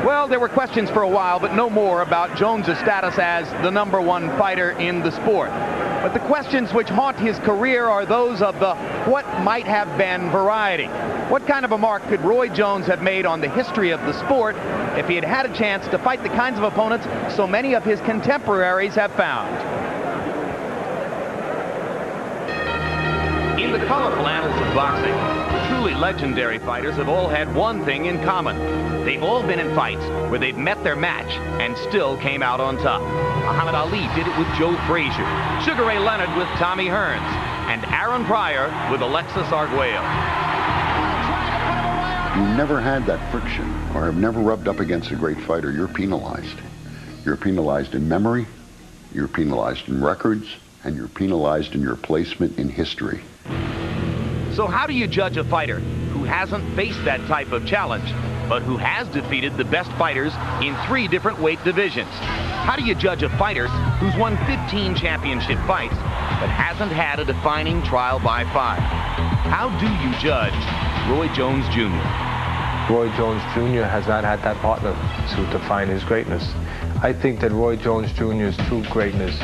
Well, there were questions for a while, but no more about Jones's status as the #1 fighter in the sport. But the questions which haunt his career are those of the what might have been variety. What kind of a mark could Roy Jones have made on the history of the sport if he had had a chance to fight the kinds of opponents so many of his contemporaries have found? In the colorful annals of boxing, truly legendary fighters have all had one thing in common. They've all been in fights where they've met their match and still came out on top. Muhammad Ali did it with Joe Frazier, Sugar Ray Leonard with Tommy Hearns, and Aaron Pryor with Alexis Arguello. You never had that friction or have never rubbed up against a great fighter, you're penalized. You're penalized in memory, you're penalized in records, and you're penalized in your placement in history. So how do you judge a fighter who hasn't faced that type of challenge, but who has defeated the best fighters in 3 different weight divisions? How do you judge a fighter who's won 15 championship fights, but hasn't had a defining trial by fire? How do you judge Roy Jones Jr.? Roy Jones Jr. has not had that partner to define his greatness. I think that Roy Jones Jr.'s true greatness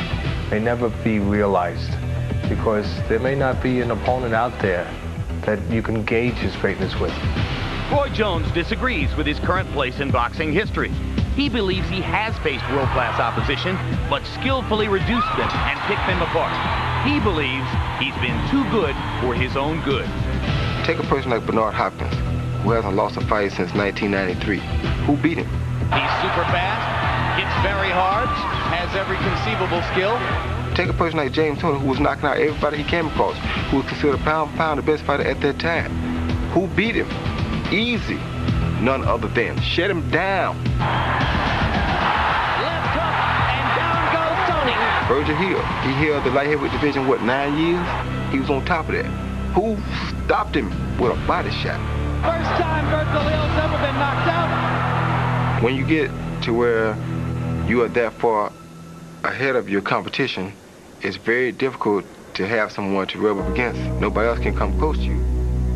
may never be realized because there may not be an opponent out there that you can gauge his greatness with. Roy Jones disagrees with his current place in boxing history. He believes he has faced world-class opposition, but skillfully reduced them and picked them apart. He believes he's been too good for his own good. Take a person like Bernard Hopkins, who hasn't lost a fight since 1993. Who beat him? He's super fast, hits very hard, has every conceivable skill. Take a person like James Toney, who was knocking out everybody he came across, who was considered pound for pound the best fighter at that time. Who beat him? Easy. None other than shut him down. Left hook, and down goes Tony. Virgil Hill. He held the light heavyweight division, what, 9 years? He was on top of that. Who stopped him with a body shot? First time Virgil Hill's ever been knocked out. When you get to where you are that far ahead of your competition, it's very difficult to have someone to rub up against. Nobody else can come close to you.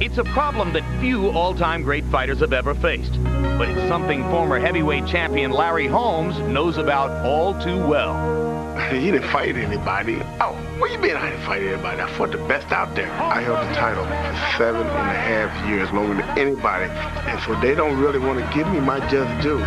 It's a problem that few all-time great fighters have ever faced, but it's something former heavyweight champion Larry Holmes knows about all too well. He didn't fight anybody. Oh, what you mean I didn't fight anybody? I fought the best out there. I held the title for 7.5 years, longer than anybody, and so they don't really want to give me my just due.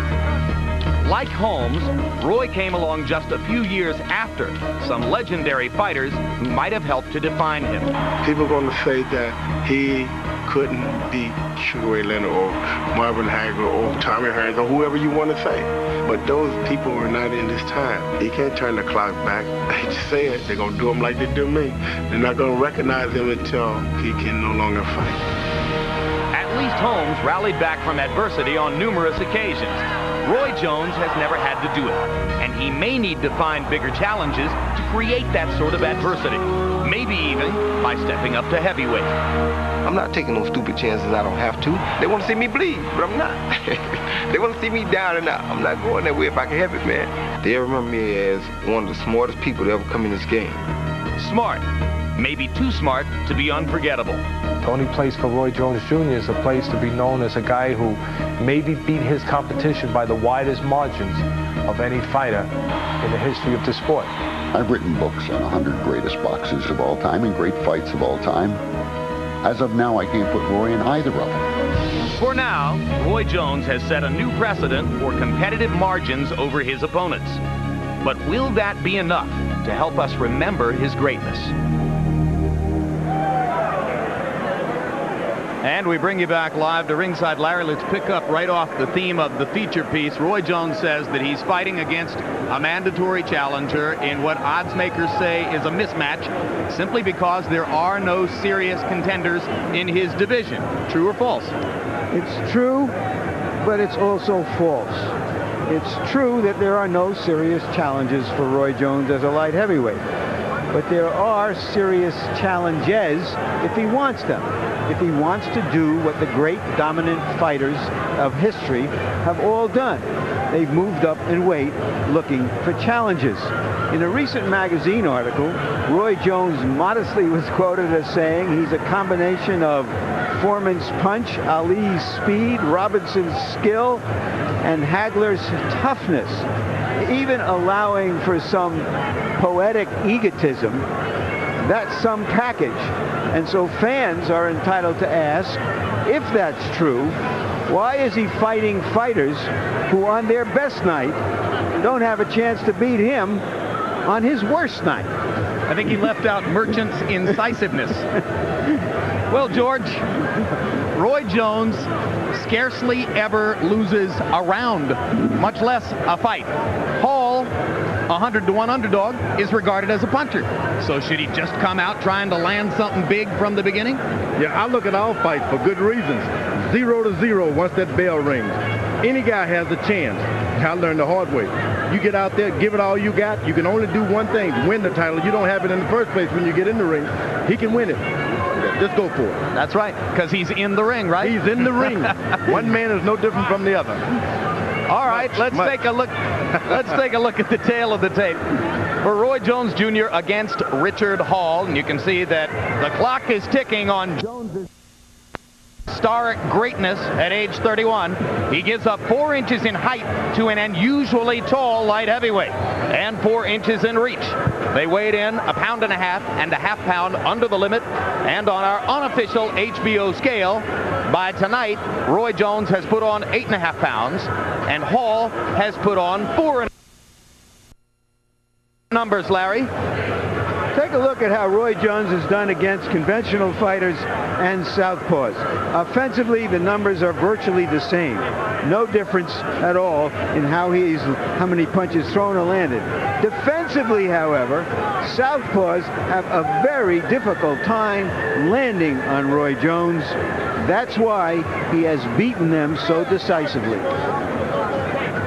Like Holmes, Roy came along just a few years after some legendary fighters who might have helped to define him. People are going to say that he couldn't beat Sugar Ray Leonard or Marvin Hagler or Tommy Hearns or whoever you want to say. But those people were not in this time. He can't turn the clock back. I hate to say it, they're going to do him like they do me. They're not going to recognize him until he can no longer fight. At least Holmes rallied back from adversity on numerous occasions. Roy Jones has never had to do it, and he may need to find bigger challenges to create that sort of adversity, maybe even by stepping up to heavyweight. I'm not taking those stupid chances I don't have to. They want to see me bleed, but I'm not. They want to see me down and out. I'm not going that way if I can help it, man. They remember me as one of the smartest people to ever come in this game. Smart. Maybe too smart to be unforgettable. The only place for Roy Jones Jr. is a place to be known as a guy who maybe beat his competition by the widest margins of any fighter in the history of the sport. I've written books on 100 greatest boxers of all time and great fights of all time. As of now, I can't put Roy in either of them. For now, Roy Jones has set a new precedent for competitive margins over his opponents. But will that be enough to help us remember his greatness? And we bring you back live to ringside. Larry, let's pick up right off the theme of the feature piece. Roy Jones says that he's fighting against a mandatory challenger in what odds makers say is a mismatch, simply because there are no serious contenders in his division. True or false? It's true, but it's also false. It's true that there are no serious challenges for Roy Jones as a light heavyweight, but there are serious challenges if he wants them. If he wants to do what the great dominant fighters of history have all done. They've moved up in weight looking for challenges. In a recent magazine article, Roy Jones modestly was quoted as saying he's a combination of Foreman's punch, Ali's speed, Robinson's skill, and Hagler's toughness, even allowing for some poetic egotism. That's some package. And so fans are entitled to ask, if that's true, why is he fighting fighters who on their best night don't have a chance to beat him on his worst night? I think he left out Merchant's incisiveness. Well, George, Roy Jones scarcely ever loses a round, much less a fight. Hall, 100-to-1 underdog, is regarded as a puncher. So should he just come out trying to land something big from the beginning? Yeah, I look at all fights for good reasons. 0-0 once that bell rings. Any guy has a chance. I learned the hard way. You get out there, give it all you got. You can only do one thing, win the title. You don't have it in the first place when you get in the ring. He can win it. Just go for it. That's right, because he's in the ring, right? He's in the ring. One man is no different from the other. All right, let's take a look. Let's take a look at the tail of the tape for Roy Jones Jr. against Richard Hall, and you can see that the clock is ticking on Jones's historic greatness at age 31. He gives up 4 inches in height to an unusually tall light heavyweight and 4 inches in reach. They weighed in 1.5 pounds and a half pound under the limit, and on our unofficial HBO scale, by tonight, Roy Jones has put on 8.5 pounds, and Hall has put on 4. Numbers, Larry. Take a look at how Roy Jones has done against conventional fighters and southpaws. Offensively, the numbers are virtually the same. No difference at all in how many punches thrown or landed. Defensively, however, southpaws have a very difficult time landing on Roy Jones. That's why he has beaten them so decisively.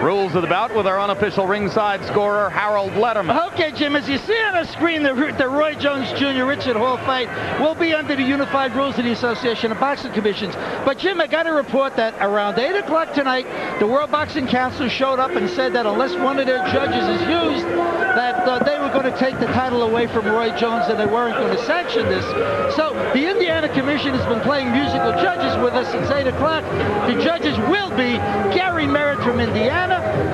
Rules of the bout with our unofficial ringside scorer, Harold Letterman. Okay, Jim, as you see on the screen, the Roy Jones Jr. Richard Hall fight will be under the unified rules of the Association of Boxing Commissions. But, Jim, I got to report that around 8 o'clock tonight, the World Boxing Council showed up and said that unless one of their judges is used, that they were going to take the title away from Roy Jones and they weren't going to sanction this. So the Indiana Commission has been playing musical judges with us since 8 o'clock. The judges will be Gary Merritt from Indiana,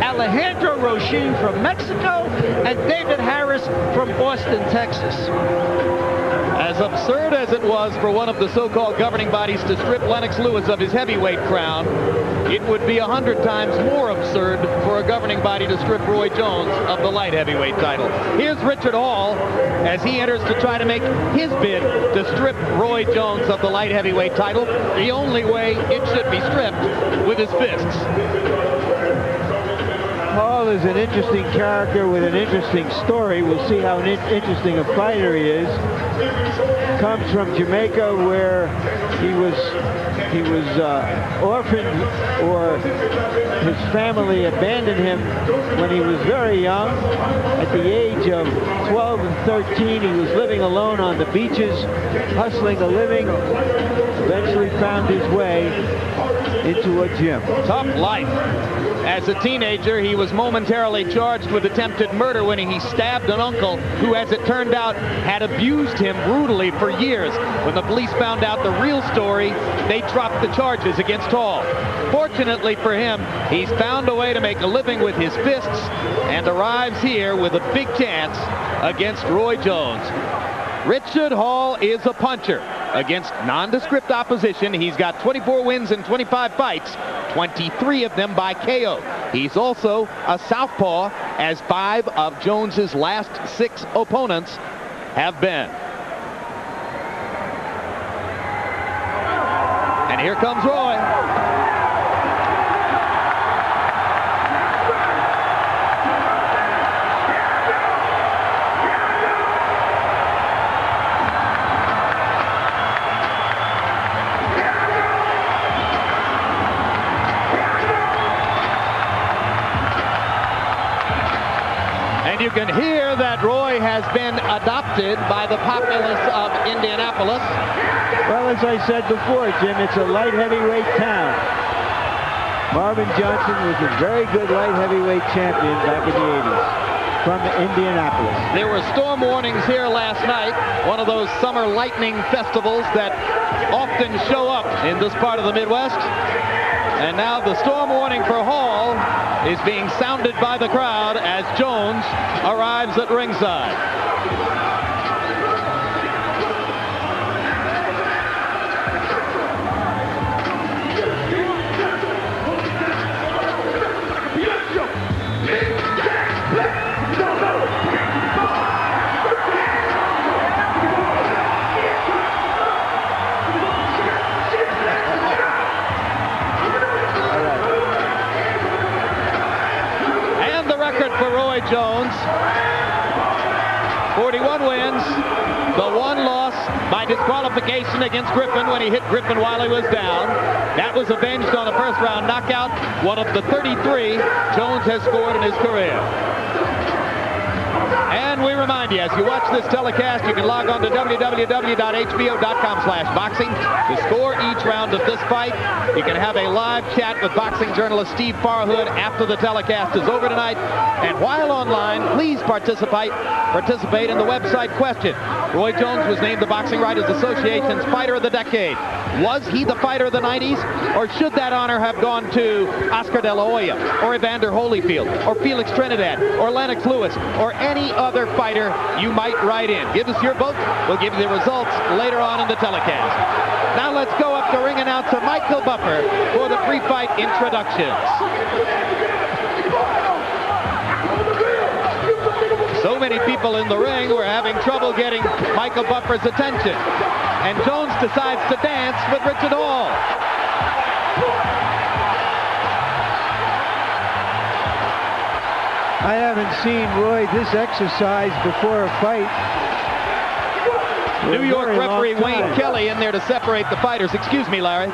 Alejandro Rochin from Mexico, and David Harris from Austin, Texas. As absurd as it was for one of the so-called governing bodies to strip Lennox Lewis of his heavyweight crown, it would be 100 times more absurd for a governing body to strip Roy Jones of the light heavyweight title. Here's Richard Hall as he enters to try to make his bid to strip Roy Jones of the light heavyweight title the only way it should be stripped, with his fists. Hall is an interesting character with an interesting story. We'll see how interesting a fighter he is. Comes from Jamaica, where he was orphaned, or his family abandoned him when he was very young. At the age of 12 and 13, he was living alone on the beaches, hustling a living. Eventually found his way into a gym. Tough life. As a teenager, he was momentarily charged with attempted murder when he stabbed an uncle who, as it turned out, had abused him brutally for years. When the police found out the real story, they dropped the charges against Hall. Fortunately for him, he's found a way to make a living with his fists and arrives here with a big chance against Roy Jones. Richard Hall is a puncher. Against nondescript opposition, he's got 24 wins and 25 fights, 23 of them by KO. He's also a southpaw, as 5 of Jones's last 6 opponents have been. And here comes Roy. You can hear that Roy has been adopted by the populace of Indianapolis. Well, as I said before, Jim, it's a light heavyweight town. Marvin Johnson was a very good light heavyweight champion back in the 80s from Indianapolis. There were storm warnings here last night, one of those summer lightning festivals that often show up in this part of the Midwest. And now the storm warning for Hall is being sounded by the crowd as Jones arrives at ringside. For Roy Jones, 41 wins, the one loss by disqualification against Griffin when he hit Griffin while he was down. That was avenged on a first round knockout, one of the 33 Jones has scored in his career. And we remind you, as you watch this telecast, you can log on to www.hbo.com/boxing to score each round of this fight. You can have a live chat with boxing journalist Steve Farhood after the telecast is over tonight. And while online, please participate in the website question. Roy Jones was named the Boxing Writers Association's Fighter of the Decade. Was he the fighter of the 90s, or should that honor have gone to Oscar De La Hoya, or Evander Holyfield, or Felix Trinidad, or Lennox Lewis, or any other fighter you might write in? Give us your vote. We'll give you the results later on in the telecast. Now let's go up to ring announcer Michael Buffer for the pre-fight introductions. So many people in the ring were having trouble getting Michael Buffer's attention. And Jones decides to dance with Richard Hall. I haven't seen Roy this exercise before a fight. New York referee Uэйн Kelly in there to separate the fighters. Excuse me, Larry.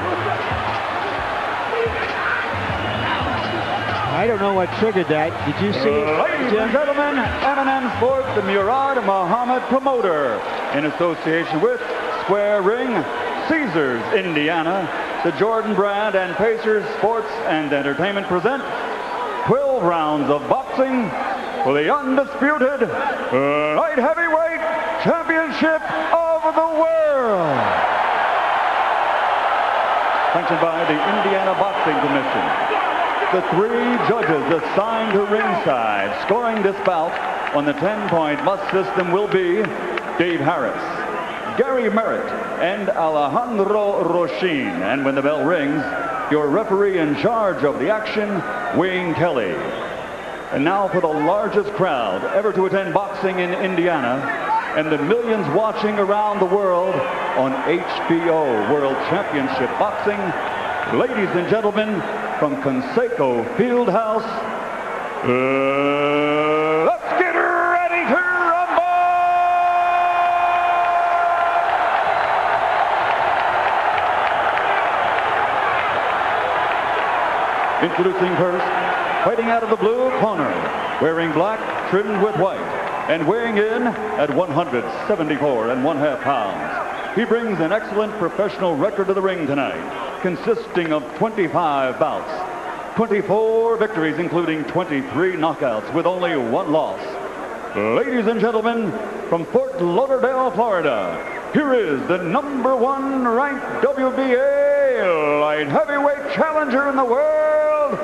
I don't know what triggered that. Did you see it? Ladies and gentlemen, M&M Sports, the Murad Muhammad promoter, in association with Square Ring, Caesars, Indiana, the Jordan Brand, and Pacers Sports and Entertainment present 12 rounds of boxing for the undisputed light heavyweight championship of the world. Sanctioned by the Indiana Boxing Commission. The three judges assigned to ringside scoring this bout on the 10-point must system will be Dave Harris, Gary Merritt, and Alejandro Roshin. And when the bell rings, your referee in charge of the action, Uэйн Kelly. And now for the largest crowd ever to attend boxing in Indiana and the millions watching around the world on HBO World Championship Boxing. Ladies and gentlemen, from Connesco Fieldhouse, let's get ready to rumble! Introducing first, fighting out of the blue corner, wearing black trimmed with white, and weighing in at 174.5 pounds. He brings an excellent professional record to the ring tonight, consisting of 25 bouts, 24 victories, including 23 knockouts, with only one loss. Ladies and gentlemen, from Fort Lauderdale, Florida, here is the #1 ranked WBA light heavyweight challenger in the world,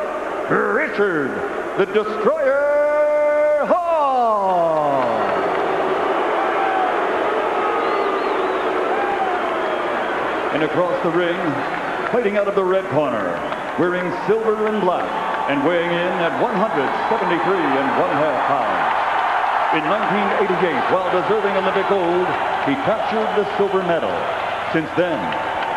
Richard the Destroyer Hall. And across the ring, fighting out of the red corner, wearing silver and black, and weighing in at 173.5 pounds. In 1988, while deserving Olympic gold, he captured the silver medal. Since then,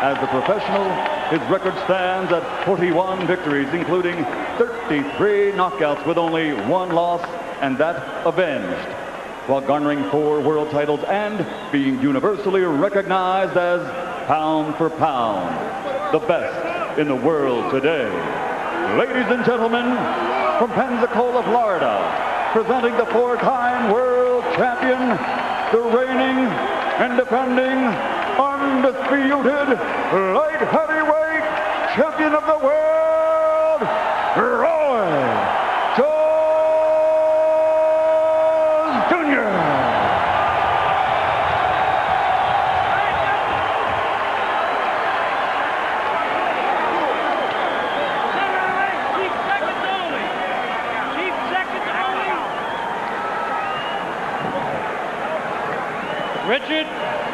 as a professional, his record stands at 41 victories, including 33 knockouts with only one loss, and that avenged, while garnering 4 world titles and being universally recognized as pound for pound, the best in the world today. Ladies and gentlemen, from Pensacola, Florida, presenting the 4-time world champion, the reigning and defending undisputed light heavyweight champion of the world, Roy Jones Jr.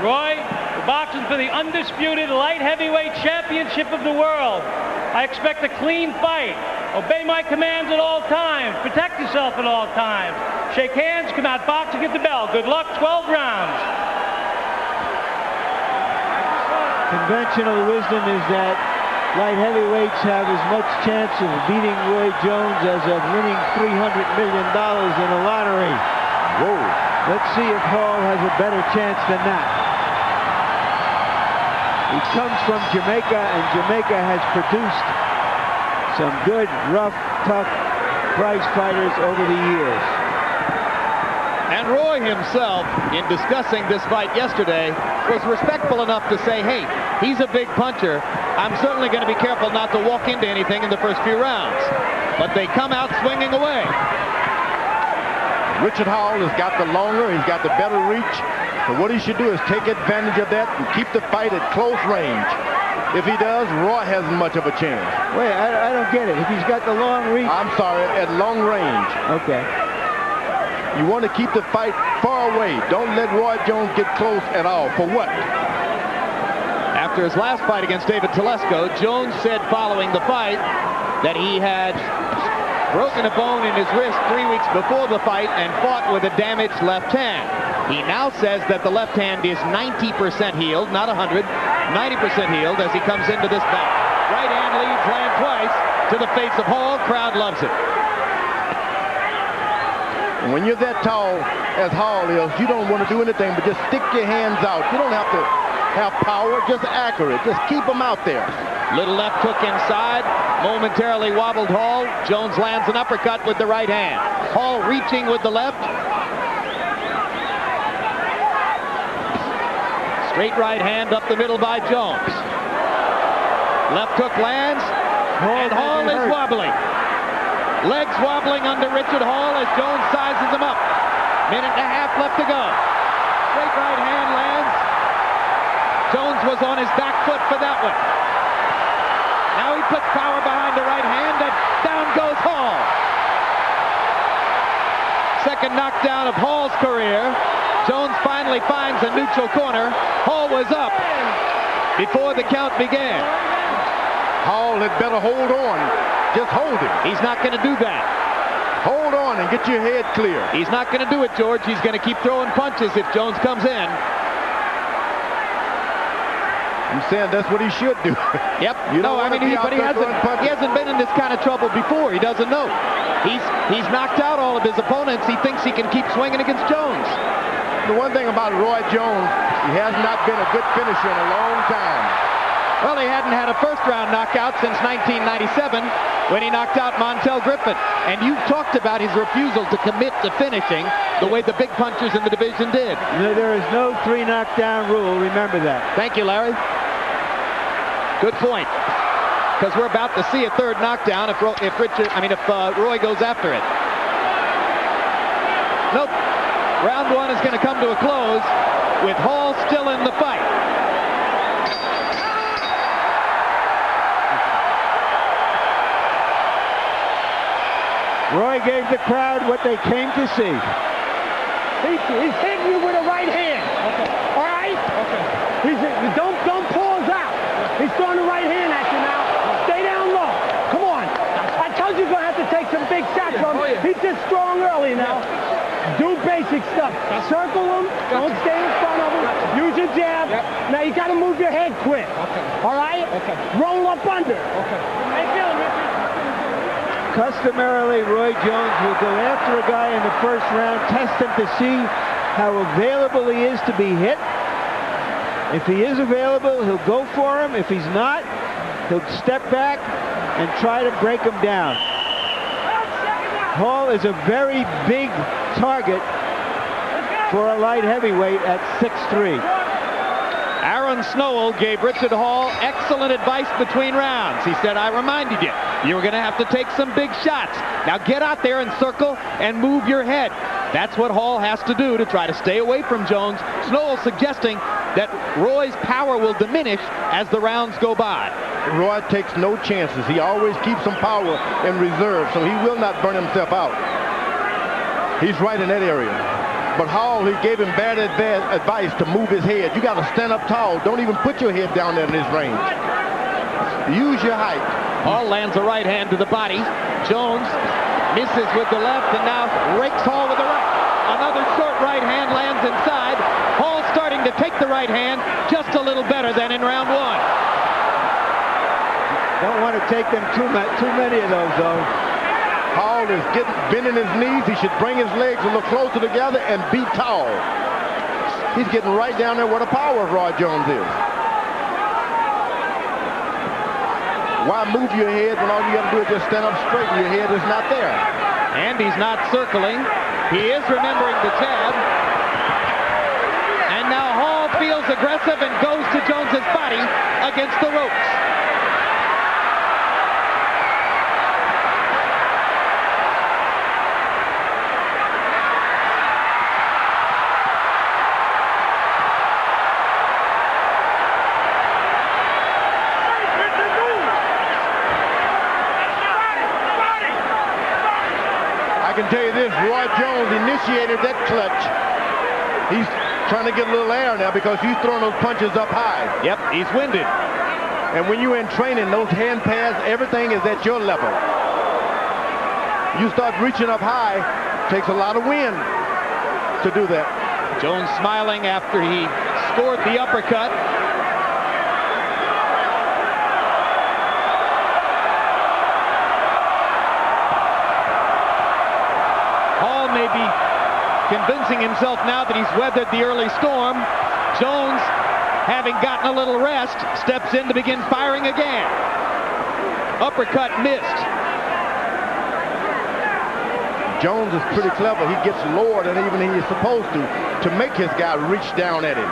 Roy, we're boxing for the undisputed light heavyweight championship of the world. I expect a clean fight. Obey my commands at all times. Protect yourself at all times. Shake hands, come out boxing at the bell. Good luck, 12 rounds. Conventional wisdom is that light heavyweights have as much chance of beating Roy Jones as of winning $300 million in a lottery. Whoa. Let's see if Hall has a better chance than that. He comes from Jamaica, and Jamaica has produced some good, rough, tough prize fighters over the years. And Roy himself, in discussing this fight yesterday, was respectful enough to say, hey, he's a big puncher. I'm certainly going to be careful not to walk into anything in the first few rounds. But they come out swinging away. Richard Hall has got the longer, he's got the better reach. So what he should do is take advantage of that and keep the fight at close range. If he does, Roy hasn't much of a chance. Wait, I don't get it. If he's got the long reach... I'm sorry, at long range. Okay. You want to keep the fight far away. Don't let Roy Jones get close at all. For what? After his last fight against David Telesco, Jones said following the fight that he had broken a bone in his wrist 3 weeks before the fight and fought with a damaged left hand. He now says that the left hand is 90% healed, not 100, 90% healed as he comes into this bout. Right hand leads, land twice to the face of Hall. Crowd loves it. When you're that tall as Hall is, you don't want to do anything but just stick your hands out. You don't have to have power, just accurate. Just keep them out there. Little left hook inside, momentarily wobbled Hall. Jones lands an uppercut with the right hand. Hall reaching with the left. Straight right hand up the middle by Jones. Left hook lands, and Hall is wobbling. Legs wobbling under Richard Hall as Jones sizes him up. Minute and a half left to go. Straight right hand lands. Jones was on his back foot for that one. Now he puts power behind the right hand, and down goes Hall. Second knockdown of Hall's career. Jones finally finds a neutral corner. Hall was up before the count began. Hall had better hold on. Just hold it. He's not going to do that. Hold on and get your head clear. He's not going to do it, George. He's going to keep throwing punches if Jones comes in. I'm saying that's what he should do. Yep. But he hasn't been in this kind of trouble before. He doesn't know. He's knocked out all of his opponents. He thinks he can keep swinging against Jones. The one thing about Roy Jones, he has not been a good finisher in a long time. Well, he hadn't had a first-round knockout since 1997 when he knocked out Montel Griffin. And you talked about his refusal to commit to finishing the way the big punchers in the division did. No, there is no 3-knockdown rule. Remember that. Thank you, Larry. Good point. Because we're about to see a third knockdown if Roy goes after it. Nope. Round one is going to come to a close with Hall still in the fight. Roy gave the crowd what they came to see. He's hitting you with a right hand. Okay. All right? Okay. Don't pause out. He's throwing the right hand at you now. Stay down low. Come on. I told you you're going to have to take some big shots from him. He's just throwing early now. Do basic stuff. Circle him. Don't stay in front of him. Use your jab. Now you got to move your head quick. Okay. All right? Okay. Roll up under. Okay. How you feeling, Richard? Customarily, Roy Jones will go after a guy in the first round, test him to see how available he is to be hit. If he is available, he'll go for him. If he's not, he'll step back and try to break him down. Hall is a very big target for a light heavyweight at 6'3". Aaron Snowell gave Richard Hall excellent advice between rounds. He said, I reminded you, you were going to have to take some big shots. Now get out there and circle and move your head. That's what Hall has to do to try to stay away from Jones. Snowell suggesting that Roy's power will diminish as the rounds go by. Roy takes no chances. He always keeps some power in reserve, so he will not burn himself out. He's right in that area. But Hall, he gave him bad advice to move his head. You got to stand up tall. Don't even put your head down there in this range. Use your height. Hall lands a right hand to the body. Jones misses with the left and now rakes Hall with the right. Another short right hand lands inside. Hall starting to take the right hand just a little better than in round one. Don't want to take them too many of those, though. Hall is bending his knees. He should bring his legs a little closer together and be tall. He's getting right down there where the power of Roy Jones is. Why move your head when all you got to do is just stand up straight and your head is not there? And he's not circling. He is remembering the jab. And now Hall feels aggressive and goes to Jones's body against the ropes. I can tell you this, Roy Jones initiated that clutch. He's trying to get a little air now because he's throwing those punches up high. Yep, he's winded. And when you're in training, those hand pads, everything is at your level. You start reaching up high, takes a lot of wind to do that. Jones smiling after he scored the uppercut. Maybe convincing himself now that he's weathered the early storm. Jones, having gotten a little rest, steps in to begin firing again. Uppercut missed. Jones is pretty clever. He gets lower than even he is supposed to make his guy reach down at him.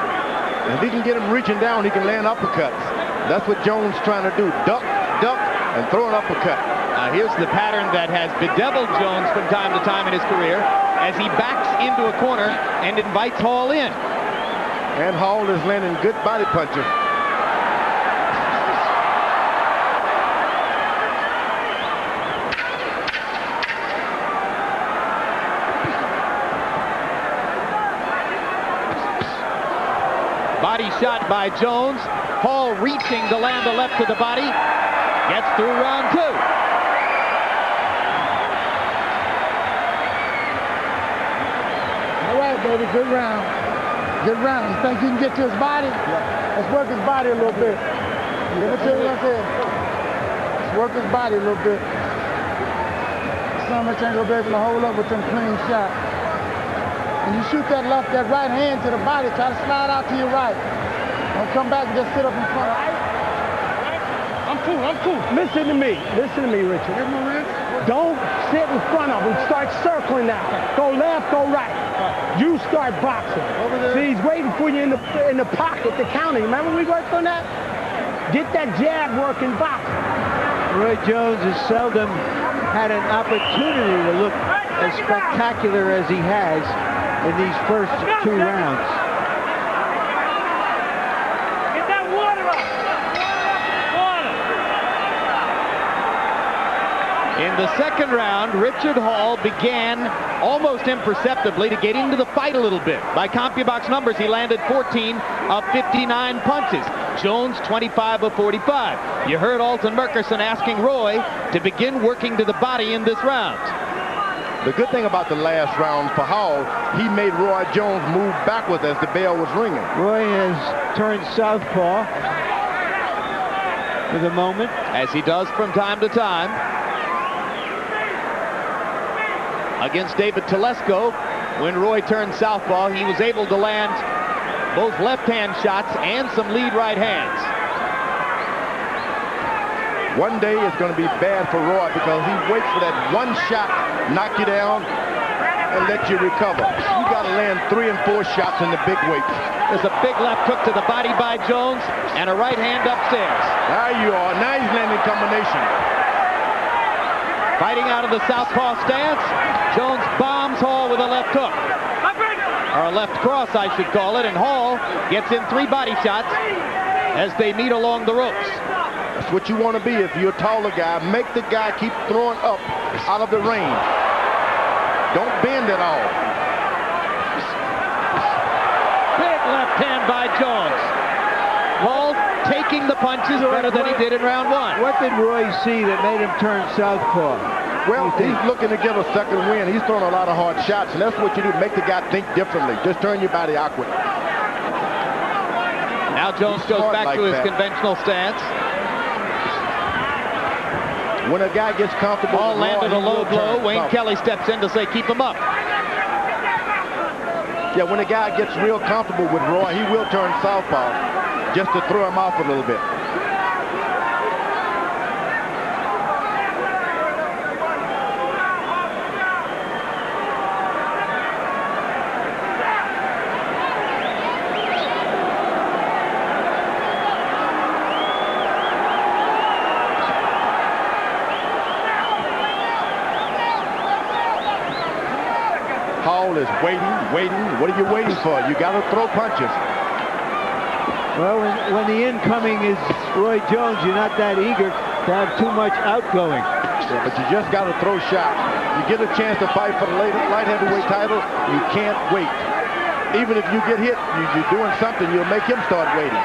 And if he can get him reaching down, he can land uppercuts. That's what Jones is trying to do. Duck, duck, and throw an uppercut. Here's the pattern that has bedeviled Jones from time to time in his career as he backs into a corner and invites Hall in. And Hall is landing good body punches. Body shot by Jones. Hall reaching to land a left to the body. Gets through round two. All right, baby, good round. Good round. You think you can get to his body? Yeah. Let's work his body a little bit. Let me tell you what I said. Let's work his body a little bit. Some of us ain't gonna be able to hold up with them clean shots. When you shoot that right hand to the body, try to slide out to your right. Don't come back and just sit up in front of it. I'm cool. Listen to me, Richard. Don't sit in front of him. Start circling now. Go left, go right. You start boxing. See, he's waiting for you in the pocket to counter. Remember we worked on that? Get that jab working boxing. Roy Jones has seldom had an opportunity to look as spectacular as he has in these first two rounds. Get that water up! In the second round, Richard Hall began almost imperceptibly to get into the fight a little bit. By CompuBox numbers, he landed 14 of 59 punches. Jones, 25 of 45. You heard Alton Murkerson asking Roy to begin working to the body in this round. The good thing about the last round for Hall, he made Roy Jones move backwards as the bell was ringing. Roy has turned southpaw for the moment, as he does from time to time. Against David Telesco, when Roy turned southpaw, he was able to land both left-hand shots and some lead right hands. One day is going to be bad for Roy because he waits for that one shot, knock you down, and let you recover. You got to land 3 and 4 shots in the big weights. There's a big left hook to the body by Jones and a right hand upstairs. There you are. Now he's landing combination. Fighting out of the southpaw stance, Jones bombs Hall with a left hook. Or a left cross, I should call it, and Hall gets in 3 body shots as they meet along the ropes. That's what you want to be if you're a taller guy. Make the guy keep throwing up out of the range. Don't bend at all. left hand by Jones. Hall taking the punches better than he did in round one. What did Roy see that made him turn southpaw? Well, he's looking to get a second win. He's throwing a lot of hard shots, and that's what you do, make the guy think differently. Just turn your body awkward. Now Jones goes back to his conventional stance. When a guy gets comfortable, Hall landed a low blow. Uэйн Kelly steps in to say, keep him up. Yeah, when a guy gets real comfortable with Roy, he will turn southpaw just to throw him off a little bit. Hall is waiting. What are you waiting for? You got to throw punches. Well, when the incoming is Roy Jones, you're not that eager to have too much outgoing. Yeah, but you just got to throw shots. You get a chance to fight for the light heavyweight title, you can't wait. Even if you get hit, you're doing something, you'll make him start waiting.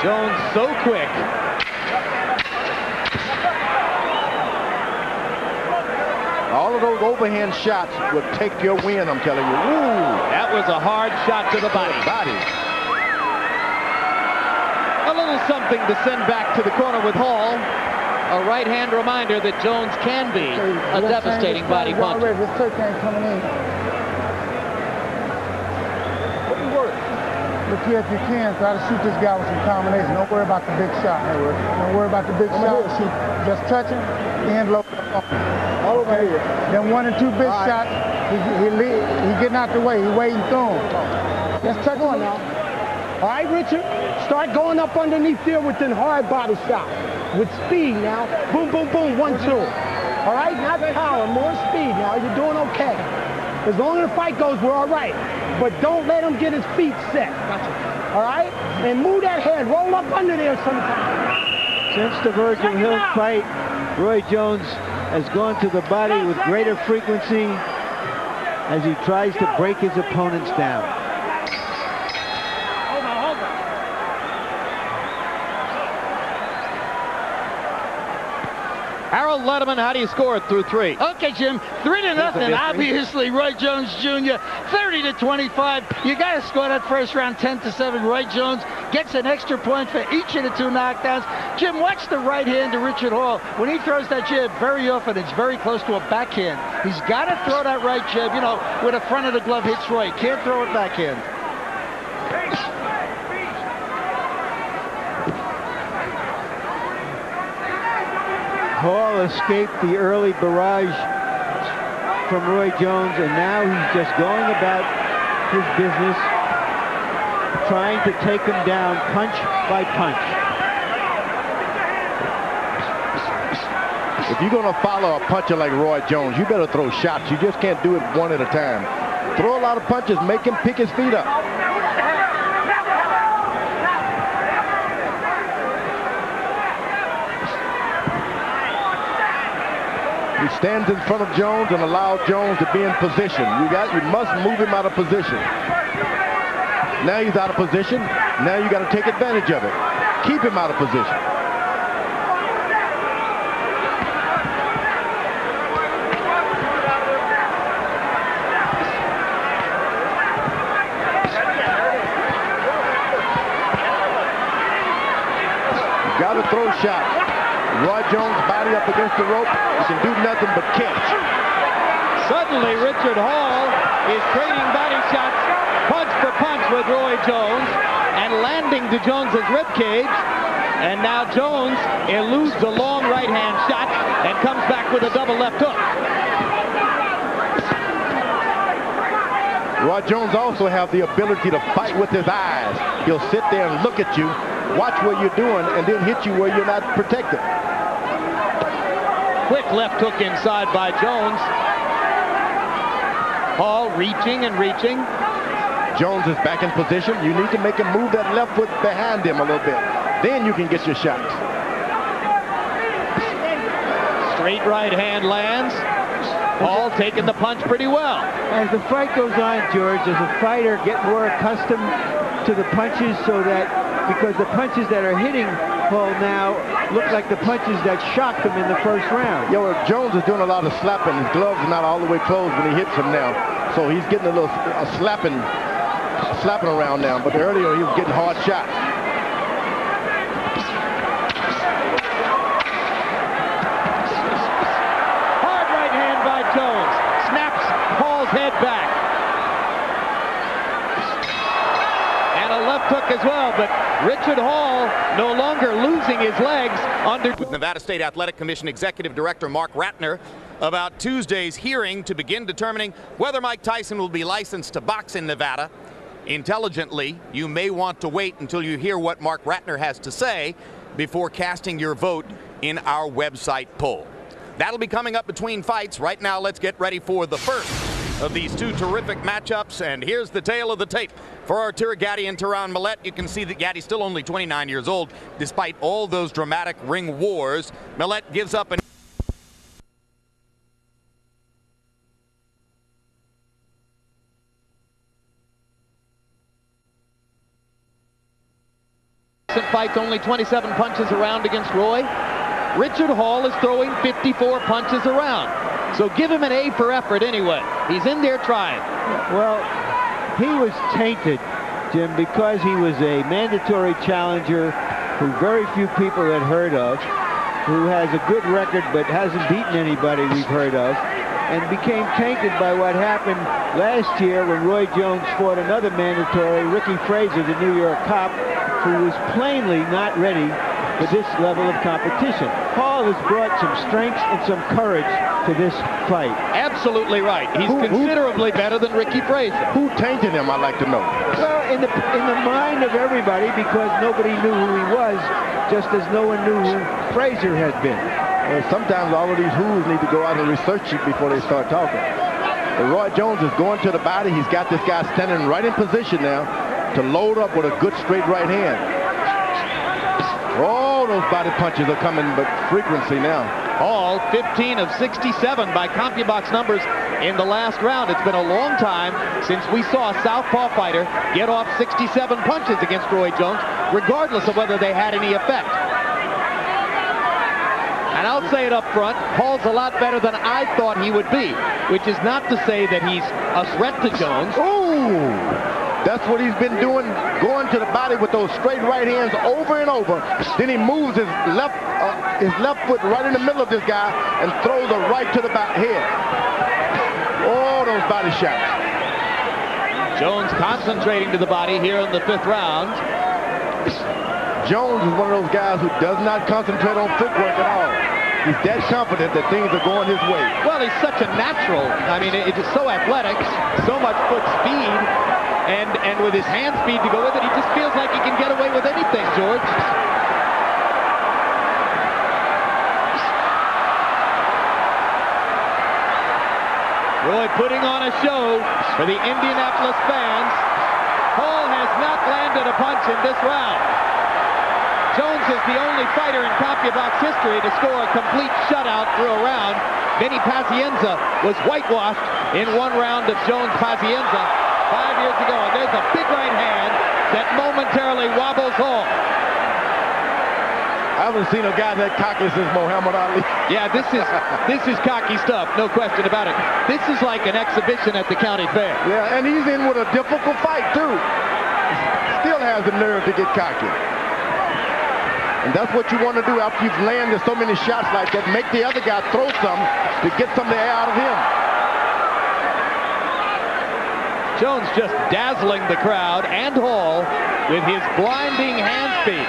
Jones so quick. All of those overhand shots will take your win, I'm telling you. Ooh, that was a hard shot to the body. A little something to send back to the corner with Hall. A right-hand reminder that Jones can be a devastating body puncher. This turkey ain't coming in. Look here if you can. Try to shoot this guy with some combination. Don't worry about the big shot. Don't worry about the big shot. Just touch him and low. All over here. Then 1 and 2 big shots. He getting out the way. He waiting through him. Just touch him now. All right, Richard. Start going up underneath there with the hard body shot. With speed now. Boom, boom, boom. 1, 2. All right, not power, more speed now. You're doing okay. As long as the fight goes, we're all right. But don't let him get his feet set. All right? And move that head. Roll up under there sometime. Since the Virgil Hill fight, Roy Jones has gone to the body with greater frequency as he tries to break his opponents down. Harold Letterman, how do you score it through 3? Okay, Jim, 3-0. Obviously, Roy Jones Jr. 30-25. You got to score that first round 10-7. Roy Jones gets an extra point for each of the 2 knockdowns. Jim, watch the right hand to Richard Hall. When he throws that jab, very often it's very close to a backhand. He's got to throw that right jab, you know, where the front of the glove hits Roy. Can't throw it backhand. Hall escaped the early barrage from Roy Jones, and now he's just going about his business, trying to take him down punch by punch. If you're going to follow a puncher like Roy Jones, you better throw shots. You just can't do it one at a time. Throw a lot of punches, make him pick his feet up. He stands in front of Jones and allows Jones to be in position. You must move him out of position. Now he's out of position. Now you got to take advantage of it. Keep him out of position. You got to throw shots. Roy Jones' body up against the rope. He can do nothing but catch. Suddenly, Richard Hall is trading body shots, punch for punch with Roy Jones, and landing to Jones's ribcage. And now Jones eludes a long right-hand shot and comes back with a double left hook. Roy Jones also has the ability to fight with his eyes. He'll sit there and look at you, watch what you're doing, and then hit you where you're not protected. Quick left hook inside by Jones. Hall reaching and reaching. Jones is back in position. You need to make him move that left foot behind him a little bit. Then you can get your shots. Straight right hand lands. Hall taking the punch pretty well. As the fight goes on, George, does the fighter get more accustomed to the punches so that, because the punches that are hitting Hall now look like the punches that shocked him in the first round? Yeah, well, Jones is doing a lot of slapping. His gloves are not all the way closed when he hits him now. So he's getting a little slapping around now. But earlier he was getting hard shots. Hard right hand by Jones. Snaps Hall's head back. And a left hook as well, but Richard Hall no longer losing his legs under... With Nevada State Athletic Commission Executive Director Mark Ratner about Tuesday's hearing to begin determining whether Mike Tyson will be licensed to box in Nevada. Intelligently, you may want to wait until you hear what Mark Ratner has to say before casting your vote in our website poll. That'll be coming up between fights. Right now, let's get ready for the first of these two terrific matchups, and here's the tale of the tape. For Arturo Gatti and Tyron Millette, you can see that Gatti's still only 29 years old, despite all those dramatic ring wars. Millette gives up an fights, only 27 punches around against Roy. Richard Hall is throwing 54 punches around. So give him an A for effort anyway. He's in there trying. Well, he was tainted, Jim, because he was a mandatory challenger who very few people had heard of, who has a good record but hasn't beaten anybody we've heard of, and became tainted by what happened last year when Roy Jones fought another mandatory, Ricky Frazier, the New York cop, who was plainly not ready for this level of competition. Hall has brought some strength and some courage to this fight. Absolutely right. He's considerably better than Ricky Frazier. Who tainted him, I'd like to know. Well, in the mind of everybody, because nobody knew who he was, just as no one knew who Frazier had been. Well, sometimes all of these who's need to go out and research it before they start talking. But Roy Jones is going to the body. He's got this guy standing right in position now to load up with a good straight right hand. Oh, those body punches are coming with frequency now. Hall 15 of 67 by CompuBox numbers in the last round. It's been a long time since we saw a southpaw fighter get off 67 punches against Roy Jones, regardless of whether they had any effect. And I'll say it up front, Hall's a lot better than I thought he would be, which is not to say that he's a threat to Jones. Ooh! That's what he's been doing, going to the body with those straight right hands over and over. Then he moves his left foot right in the middle of this guy and throws a right to the back head. Oh, those body shots. Jones concentrating to the body here in the 5th round. Jones is one of those guys who does not concentrate on footwork at all. He's that confident that things are going his way. Well, he's such a natural. I mean, it's just so athletic, so much foot speed, and with his hand speed to go with it, he just feels like he can get away with anything, George. Roy putting on a show for the Indianapolis fans. Hall has not landed a punch in this round. Jones is the only fighter in CompuBox history to score a complete shutout through a round. Vinny Pazienza was whitewashed in one round of Jones-Pazienza 5 years ago. And there's a big right hand that momentarily wobbles Hall. I haven't seen a guy that cocky since Muhammad Ali. Yeah, this is cocky stuff, no question about it. This is like an exhibition at the county fair. Yeah, and he's in with a difficult fight, too. Still has the nerve to get cocky. And that's what you want to do after you've landed so many shots like that. Make the other guy throw some to get some of the air out of him. Jones just dazzling the crowd and Hall with his blinding hand speed.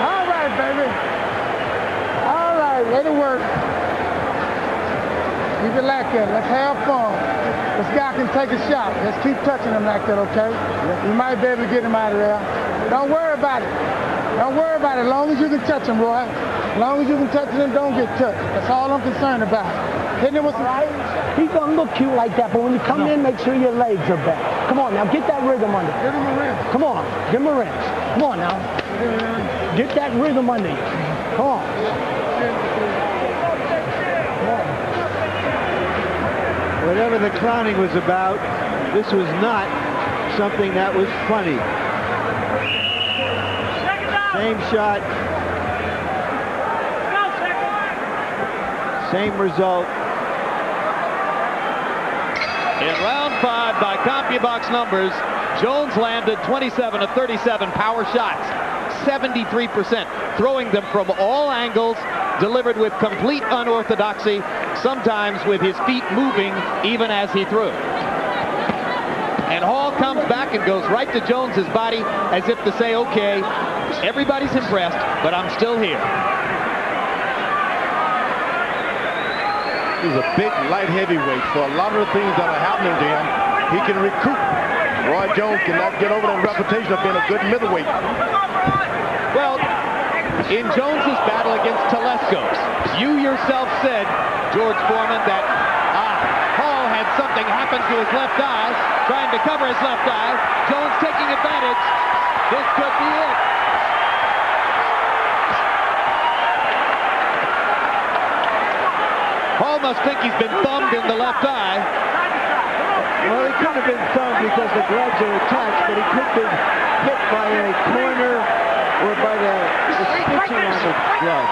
All right, baby. All right, way to work. Keep it like that. Let's have fun. This guy can take a shot. Let's keep touching him like that, okay? We might be able to get him out of there. Don't worry about it. Don't worry about it. As long as you can touch him, Roy. As long as you can touch him, don't get touched. That's all I'm concerned about. Hitting him with some... He's going to look cute like that, but when you come in, make sure your legs are back. Come on now, get that rhythm under. Give him a wrench. Come on, give him a wrench. Come on now. Get that rhythm under you. Come on. Whatever the clowning was about, this was not something that was funny. Same shot. Same result. In round 5, by CompuBox numbers, Jones landed 27 of 37 power shots, 73%, throwing them from all angles, delivered with complete unorthodoxy, sometimes with his feet moving even as he threw. And Hall comes back and goes right to Jones's body as if to say, okay, everybody's impressed, but I'm still here. He's a big light heavyweight, so a lot of the things that are happening to him, he can recoup. Roy Jones cannot get over that reputation of being a good middleweight. Well, in Jones's battle against Telesco, you yourself said, George Foreman, that Hall had something happen to his left eye, trying to cover his left eye. Jones taking advantage. This could be it. Hall must think he's been thumbed in the left eye. Well, he couldn't have been thumbed because the gloves are attached, but he could have been hit by a corner or by the stitching on the glove.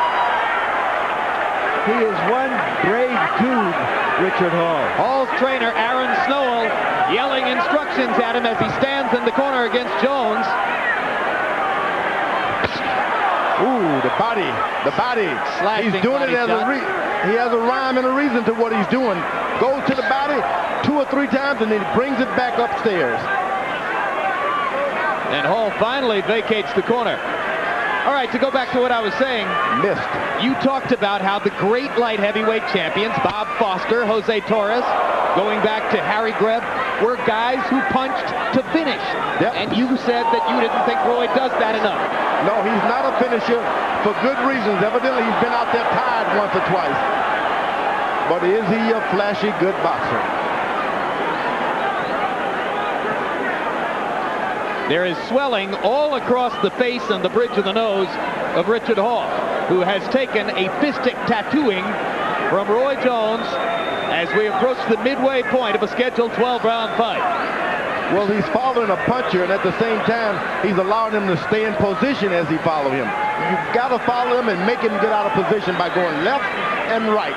He is one brave dude, Richard Hall. Hall's trainer, Aaron Snowell, yelling instructions at him as he stands in the corner against Jones. Ooh, the body. Slashing he's doing body it as shot. he has a rhyme and a reason to what he's doing. Goes to the body 2 or 3 times and then he brings it back upstairs. And Hall finally vacates the corner. All right, to go back to what I was saying. Missed. You talked about how the great light heavyweight champions, Bob Foster, Jose Torres, going back to Harry Greb, were guys who punched to finish. Yep. And you said that you didn't think Roy does that enough. No, he's not a finisher for good reasons. Evidently, he's been out there tied once or twice. But is he a flashy, good boxer? There is swelling all across the face and the bridge of the nose of Richard Hall, who has taken a fistic tattooing from Roy Jones as we approach the midway point of a scheduled 12-round fight. Well, he's following a puncher, and at the same time, he's allowing him to stay in position as he follows him. You've got to follow him and make him get out of position by going left and right.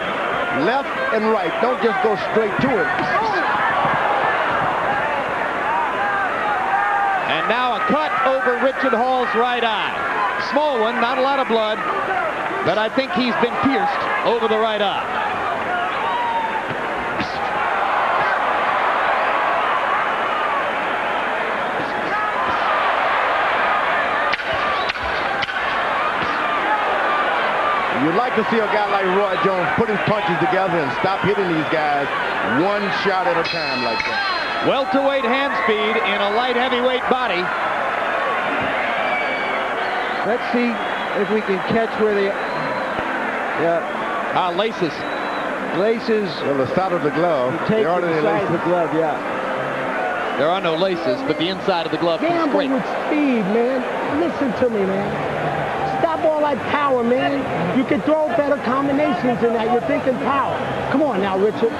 Left and right. Don't just go straight to him. And now a cut over Richard Hall's right eye. Small one, not a lot of blood, but I think he's been pierced over the right eye. You'd like to see a guy like Roy Jones put his punches together and stop hitting these guys one shot at a time like that. Welterweight hand speed in a light heavyweight body. Let's see if we can catch where they... Laces. Laces. Well, the side of the glove. You take the side of the glove, yeah. There are no laces, but the inside of the glove is Gamble straight. with speed, man. Listen to me, man. Stop all that power, man. You can throw better combinations than that. You're thinking power. Come on now, Richard.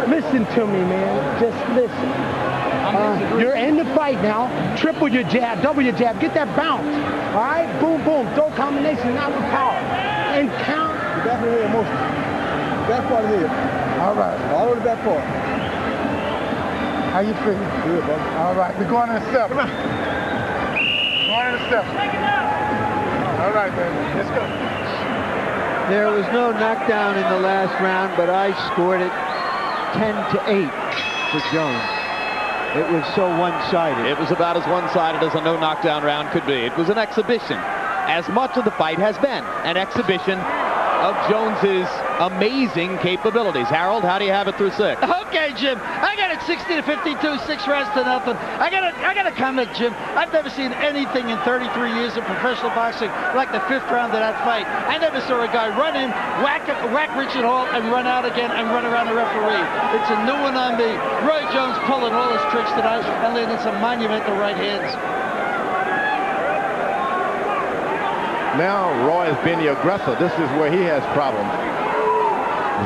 Listen to me, man. Just listen. You're in the fight now. Triple your jab, double your jab. Get that bounce. All right? Boom, boom. Throw combinations, not with power. And count. Definitely emotional. That part is it. All right. All of that part. How you feeling? Good, brother. All right. We're going in the step. Come on. Going in the step. All right, baby. Let's go. There was no knockdown in the last round, but I scored it 10-8 for Jones. It was so one-sided. It was about as one-sided as a no knockdown round could be. It was an exhibition, as much of the fight has been an exhibition of Jones's amazing capabilities. Harold, how do you have it through 6? Okay, Jim. I got it 60-52, 6 rounds to nothing. I got to comment, Jim. I've never seen anything in 33 years of professional boxing like the 5th round of that fight. I never saw a guy run in, whack Richard Hall, and run out again and run around the referee. It's a new one on me. Roy Jones pulling all his tricks tonight and landing some monumental right hands. Now Roy has been the aggressor. This is where he has problems.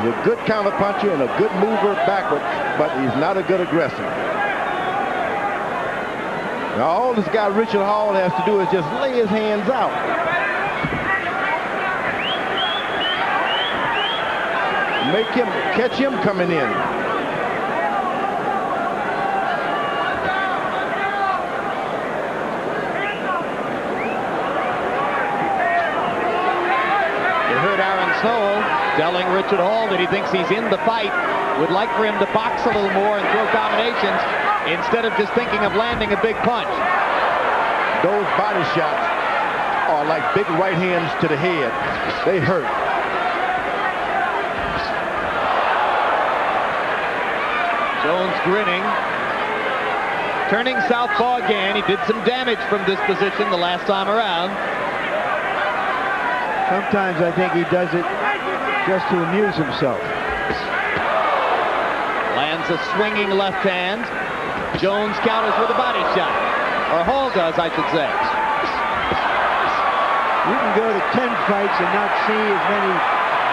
He's a good counter puncher and a good mover backward, but he's not a good aggressor. Now all this guy Richard Hall has to do is just lay his hands out. Make him, catch him coming in. Snow telling Richard Hall that he thinks he's in the fight, would like for him to box a little more and throw combinations instead of just thinking of landing a big punch. Those body shots are like big right hands to the head. They hurt. Jones grinning, turning southpaw again. He did some damage from this position the last time around. Sometimes I think he does it just to amuse himself. Lands a swinging left hand. Jones counters with a body shot. Or Hall does, I should say. You can go to 10 fights and not see as many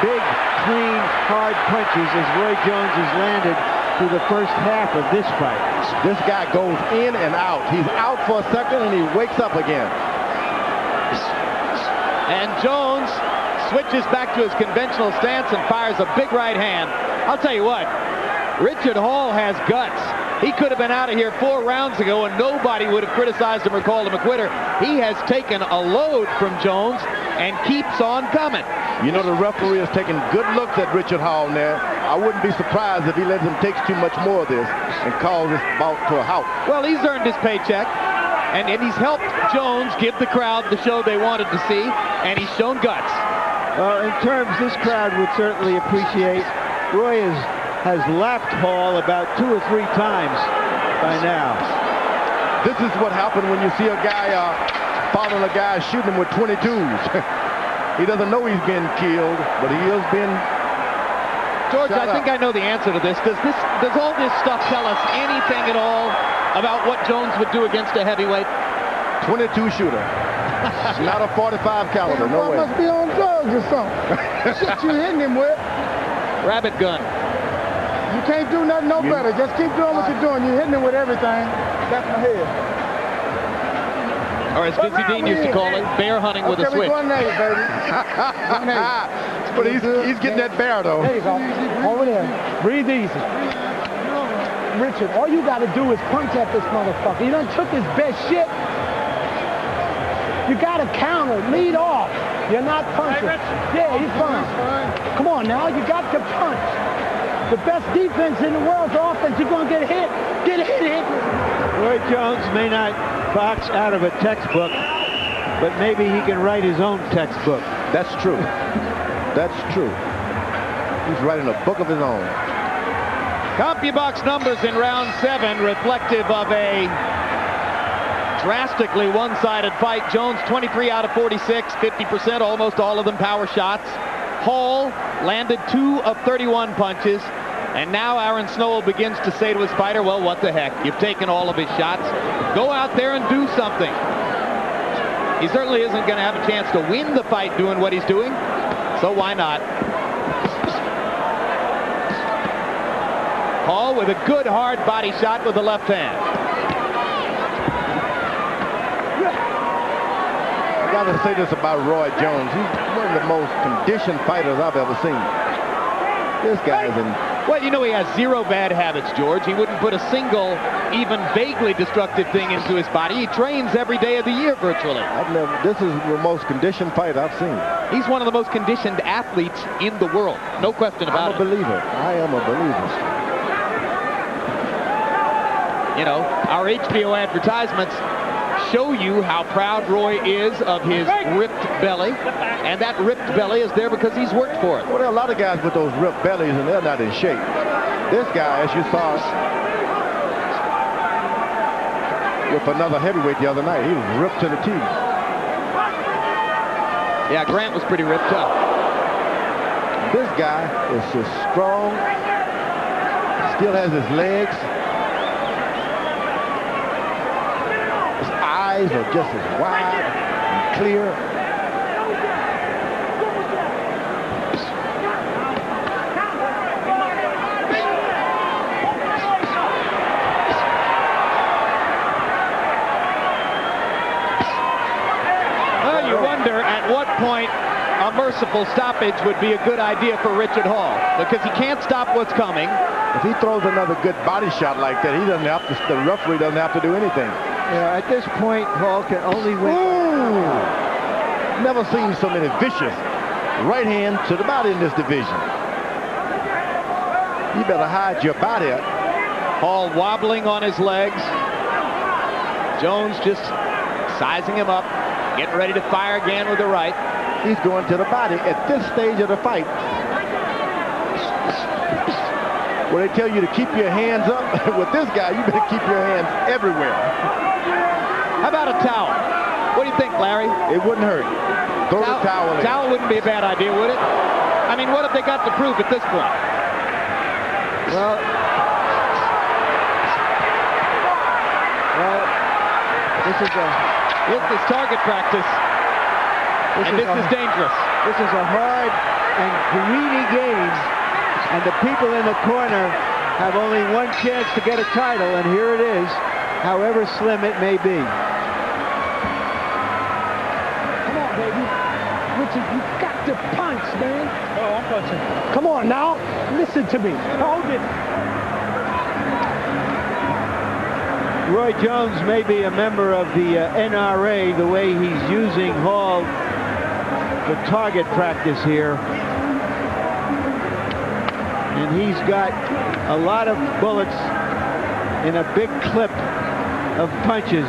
big, clean, hard punches as Roy Jones has landed through the first half of this fight. This guy goes in and out. He's out for a second and he wakes up again. And Jones switches back to his conventional stance and fires a big right hand. I'll tell you what, Richard Hall has guts. He could have been out of here 4 rounds ago and nobody would have criticized him or called him a quitter. He has taken a load from Jones and keeps on coming. You know, the referee is taking good looks at Richard Hall now. I wouldn't be surprised if he lets him take too much more of this and calls this bout to a halt. Well, he's earned his paycheck. And he's helped Jones give the crowd the show they wanted to see, and he's shown guts. Well, in terms this crowd would certainly appreciate, Roy has lapped Hall about 2 or 3 times by now. This is what happened when you see a guy following a guy shooting him with 22s. He doesn't know he's been killed, but he has been George, I think I know the answer to this. Does all this stuff tell us anything at all about what Jones would do against a heavyweight? 22 shooter. Not a 45 caliber, no way. Must be on drugs or something. Shit you hitting him with. Rabbit gun. You can't do nothing no better. Just keep doing what you're doing. You're hitting him with everything. That's my head. Or as Vincy Dean used to call it, bear hunting with a switch. We're going baby. But he's getting that bear, though. There you go. Over there. Breathe easy. Richard, all you got to do is punch at this motherfucker. You done took his best shit. You got to counter. Lead off. You're not punching. Yeah, he's fine. Come on now. You got to punch. The best defense in the world's offense. You're going to get hit. Get hit. Roy Jones may not box out of a textbook, but maybe he can write his own textbook. That's true. That's true. He's writing a book of his own. CompuBox numbers in round 7 reflective of a drastically one-sided fight. Jones 23 out of 46, 50%, almost all of them power shots. Hall landed 2 of 31 punches. And now Aaron Snowell begins to say to his fighter, well, what the heck? You've taken all of his shots. Go out there and do something. He certainly isn't going to have a chance to win the fight doing what he's doing. So why not? Hall with a good hard body shot with the left hand. I got to say this about Roy Jones. He's one of the most conditioned fighters I've ever seen. This guy's in... Well, you know, he has 0 bad habits, George. He wouldn't put a single, even vaguely destructive thing into his body. He trains every day of the year, virtually. This is the most conditioned fight I've seen. He's one of the most conditioned athletes in the world. No question about it. I'm a believer. I am a believer. You know, our HBO advertisements show you how proud Roy is of his ripped belly. And that ripped belly is there because he's worked for it. Well, there are a lot of guys with those ripped bellies, and they're not in shape. This guy, as you saw with another heavyweight the other night, he was ripped to the teeth. Yeah, Grant was pretty ripped up. This guy is just strong, still has his legs. His eyes are just as wide and clear. Well, you wonder at what point a merciful stoppage would be a good idea for Richard Hall, because he can't stop what's coming. If he throws another good body shot like that, he doesn't have to, the referee doesn't have to do anything. Yeah, at this point, Hall can only win. Ooh! Never seen so many vicious right hand to the body in this division. You better hide your body. Hall wobbling on his legs. Jones just sizing him up, getting ready to fire again with the right. He's going to the body at this stage of the fight. Well, they tell you to keep your hands up. With this guy, you better keep your hands everywhere. How about a towel? What do you think, Larry? It wouldn't hurt. Throw the towel in. Towel wouldn't be a bad idea, would it? I mean, what have they got to prove at this point? Well, this is target practice. This is dangerous. This is a hard and greedy game, and the people in the corner have only one chance to get a title, and here it is, however slim it may be. Come on, baby. Richard, you got to punch, man. Oh, I'm punching. Come on now. Listen to me. Hold it. Roy Jones may be a member of the NRA, the way he's using Hall for target practice here. And he's got a lot of bullets in a big clip of punches.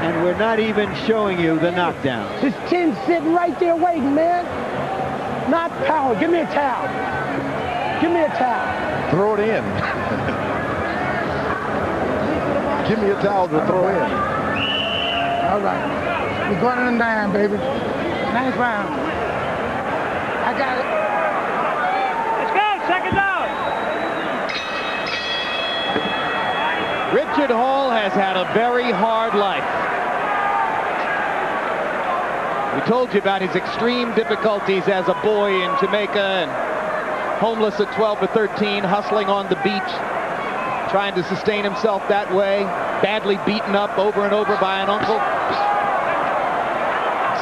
And we're not even showing you the knockdowns. His chin's sitting right there waiting, man. Not power. Give me a towel. Give me a towel. Throw it in. Give me a towel to throw in. All right. We're going on down, baby. Nice round. I got it. Let's go. Second down. Richard Hall has had a very hard life. We told you about his extreme difficulties as a boy in Jamaica and homeless at 12 or 13, hustling on the beach, trying to sustain himself that way, badly beaten up over and over by an uncle.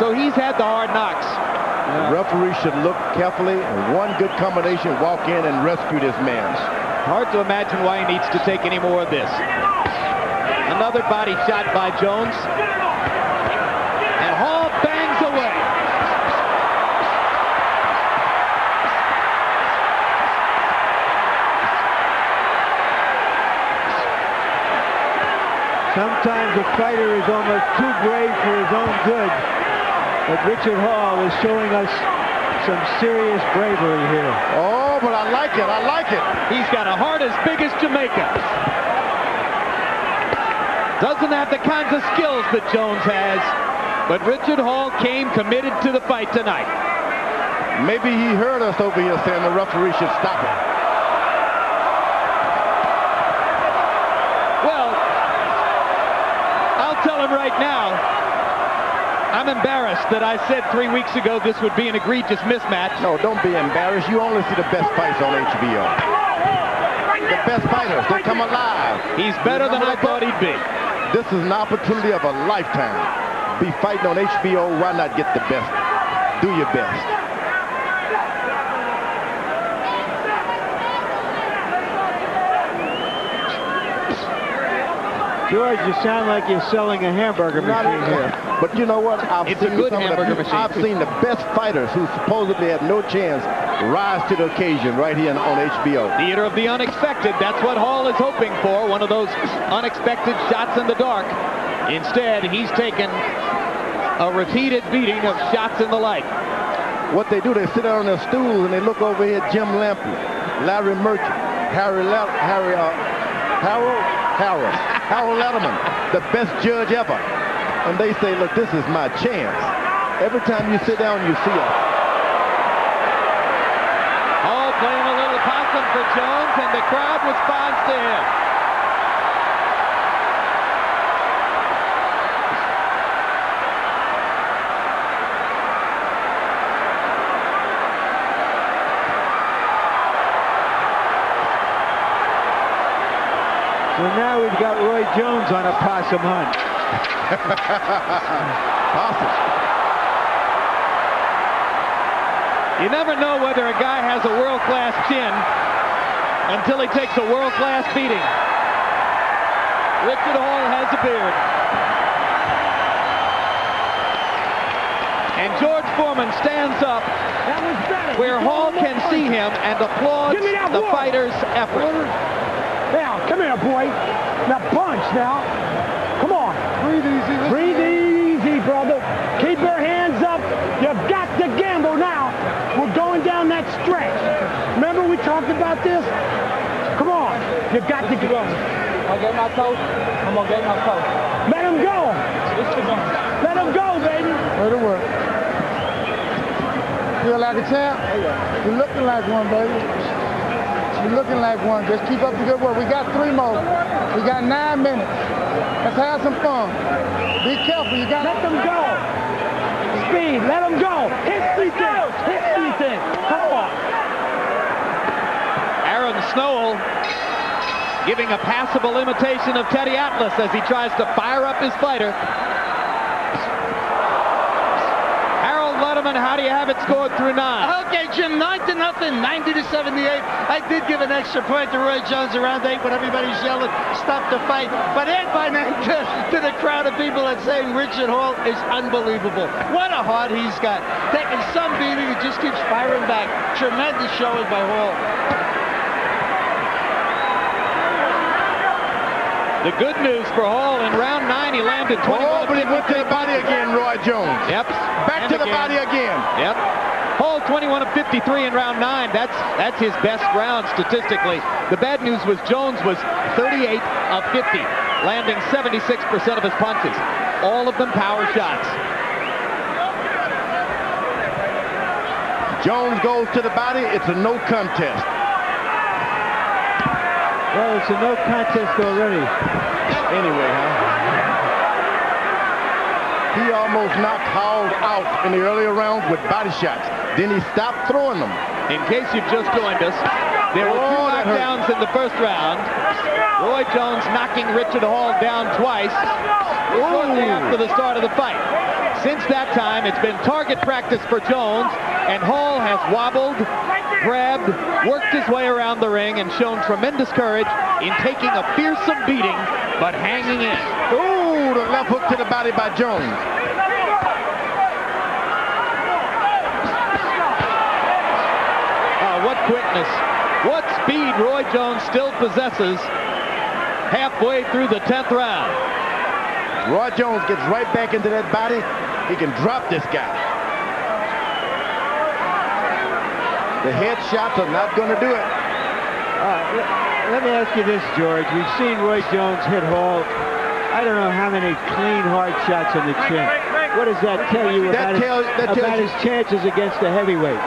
So he's had the hard knocks. The referee should look carefully, and one good combination, walk in and rescue this man. Hard to imagine why he needs to take any more of this. Another body shot by Jones. And Hall bangs away. Sometimes a fighter is almost too brave for his own good. But Richard Hall is showing us some serious bravery here. Oh, but I like it. I like it. He's got a heart as big as Jamaica. Doesn't have the kinds of skills that Jones has, but Richard Hall came committed to the fight tonight. Maybe he heard us over here saying the referee should stop it. Well, I'll tell him right now, I'm embarrassed that I said 3 weeks ago this would be an egregious mismatch. No, don't be embarrassed. You only see the best fights on HBO. The best fighters, they come alive. He's better than I thought he'd be. This is an opportunity of a lifetime. Be fighting on HBO, why not get the best? Do your best. George, you sound like you're selling a hamburger machine here. But you know what? It's a good hamburger machine. I've seen the best fighters who supposedly had no chance rise to the occasion right here on HBO. Theater of the unexpected. That's what Hall is hoping for. One of those unexpected shots in the dark. Instead, he's taken a repeated beating of shots in the light. What they do, they sit down on their stools and they look over here at Jim Lampley, Larry Merchant, Harold Letterman, the best judge ever. And they say, look, this is my chance. Every time you sit down, you see it. Hall playing a little possum for Jones, and the crowd responds to him. So now we've got Roy Jones on a possum hunt. Possum. You never know whether a guy has a world-class chin until he takes a world-class beating. Richard Hall has a beard. And George Foreman stands up where Hall can see him and applauds the fighter's effort. Now, come here, boy. Now, punch now. Come on. Breathe easy. Breathe easy, brother. Keep your hands up. You've got to gamble now. We're going down that stretch. Remember we talked about this? Come on. You've got to go. I'll get my coach. I'm going to get my coach. Let him go. Let him go, baby. Way to work. Feel like a champ? You're looking like one, baby. You're looking like one. Just keep up the good work. We got 3 more. We got 9 minutes. Let's have some fun. Be careful. You got to let them go. Speed. Let them go. Hit 3 things. Hit 3 things. Come on. Aaron Snowell giving a passable imitation of Teddy Atlas as he tries to fire up his fighter. Letterman, how do you have it scored through 9? Okay, Jim, 9-0, 90-78. I did give an extra point to Roy Jones around 8 when everybody's yelling, stop the fight. But Ed by 9 to the crowd of people that's saying Richard Hall is unbelievable. What a heart he's got. Taking some beating, he just keeps firing back. Tremendous showing by Hall. The good news for Hall, in round 9, he landed 21. Oh, but he went to the body again, Roy Jones. Yep. Back to the body again. Yep. Hall 21 of 53 in round 9. That's his best round statistically. The bad news was Jones was 38 of 50, landing 76% of his punches. All of them power shots. Jones goes to the body. It's a no contest. Well, it's a no contest already. Anyway, he almost knocked Hall out in the earlier rounds with body shots. Then he stopped throwing them. In case you've just joined us, there were 2 knockdowns in the first round. Roy Jones knocking Richard Hall down twice shortly after the start of the fight. Since that time, it's been target practice for Jones, and Hall has wobbled, grabbed, worked his way around the ring, and shown tremendous courage in taking a fearsome beating, but hanging in. Ooh, the left hook to the body by Jones. Oh, what quickness. What speed Roy Jones still possesses halfway through the 10th round. Roy Jones gets right back into that body. He can drop this guy. The head shots are not going to do it. Let me ask you this, George. We've seen Roy Jones hit Hall, I don't know how many clean, hard shots on the chin. What does that tell you about his chances against a heavyweight?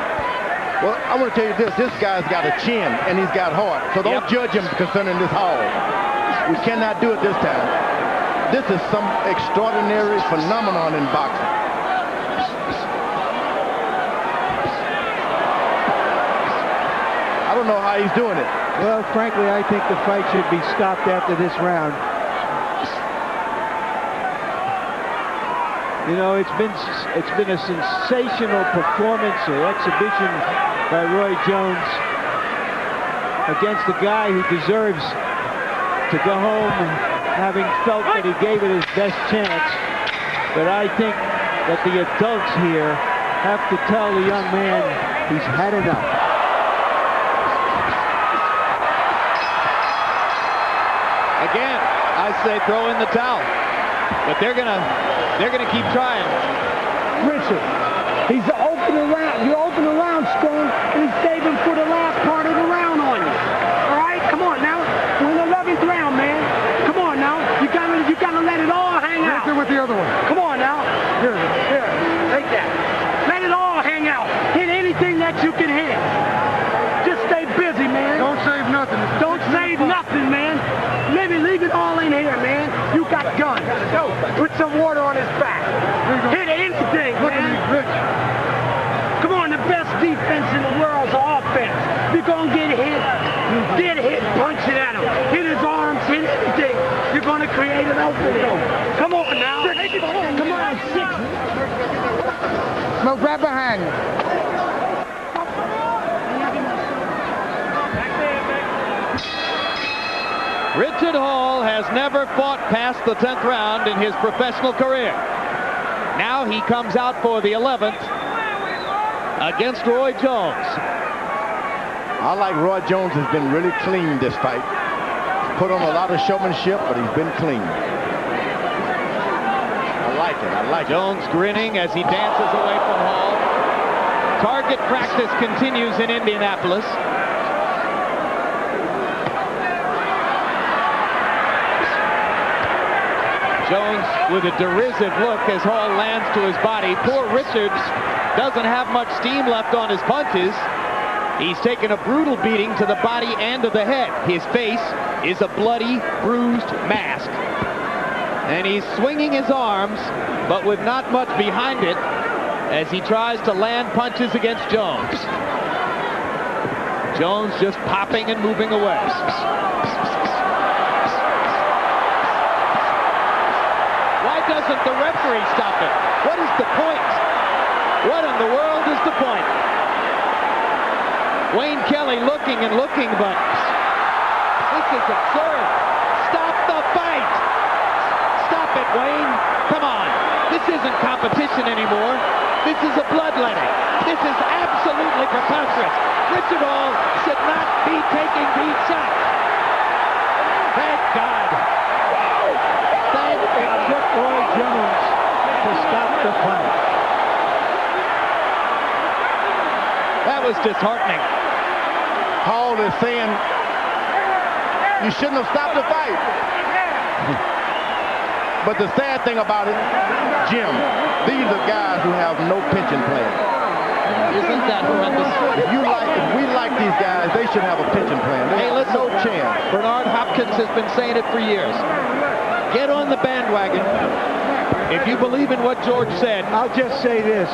Well, I want to tell you this. This guy's got a chin, and he's got heart. So don't judge him concerning this Hall. We cannot do it this time. This is some extraordinary phenomenon in boxing. I don't know how he's doing it. Well, frankly, I think the fight should be stopped after this round. You know, it's been a sensational performance or exhibition by Roy Jones against a guy who deserves to go home having felt that he gave it his best chance. But I think that the adults here have to tell the young man he's had enough. Again, I say throw in the towel, but they're gonna keep trying. Richard, he's open around. You open around strong, and he's saving for the last part of the round on you. All right, come on now. We're in the 11th round, man. Come on now. You gotta let it all hang out. With the other one. Come on now. Here, take that. Let it all hang out. Hit anything that you can hit. Just stay busy, man. Don't save nothing. Don't save nothing, man. Leave it all in here, man. You got guns. Go. Put some water on his back. Hit anything, man. Come on, the best defense in the world is offense. You're going to get hit, punch it at him. Hit his arms, hit anything. You're going to create an opening. Come on now. Come on, 6. Smoke right behind you. Richard Hall has never fought past the 10th round in his professional career. Now he comes out for the 11th against Roy Jones. I like Roy Jones has been really clean this fight. Put on a lot of showmanship, but he's been clean. I like it. Jones grinning as he dances away from Hall. Target practice continues in Indianapolis. Jones with a derisive look as Hall lands to his body. Poor Richards doesn't have much steam left on his punches. He's taken a brutal beating to the body and to the head. His face is a bloody, bruised mask. And he's swinging his arms, but with not much behind it, as he tries to land punches against Jones. Jones just popping and moving away. Why doesn't the referee stop it? What is the point? What in the world is the point? Uэйн Kelly looking and looking, but this is absurd. Stop the fight! Stop it, Uэйn. Come on. This isn't competition anymore. This is a bloodletting. This is absolutely preposterous. Richard Hall should not be taking these shots. Thank God. Thank God. It took Roy Jones to stop the fight. That was disheartening. Hall is saying you shouldn't have stopped the fight. But the sad thing about it, Jim, these are guys who have no pension plan. Isn't that horrendous? If we like these guys, they should have a pension plan. They have no chance. Bernard Hopkins has been saying it for years. Get on the bandwagon. If you believe in what George said. I'll just say this.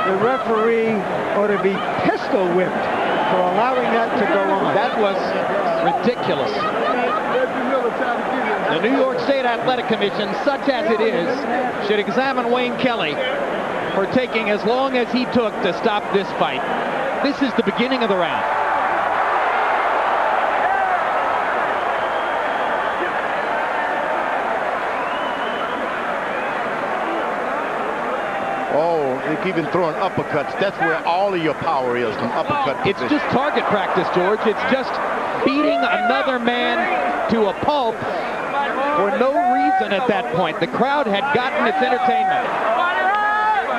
The referee ought to be pistol whipped for allowing that to go on. That was ridiculous. The New York State Athletic Commission, such as it is, should examine Uэйн Kelly for taking as long as he took to stop this fight. This is the beginning of the round. Oh, they keep throwing uppercuts. That's where all of your power is, from uppercut It's position. just target practice, George. It's just beating another man to a pulp for no reason at that point. The crowd had gotten its entertainment.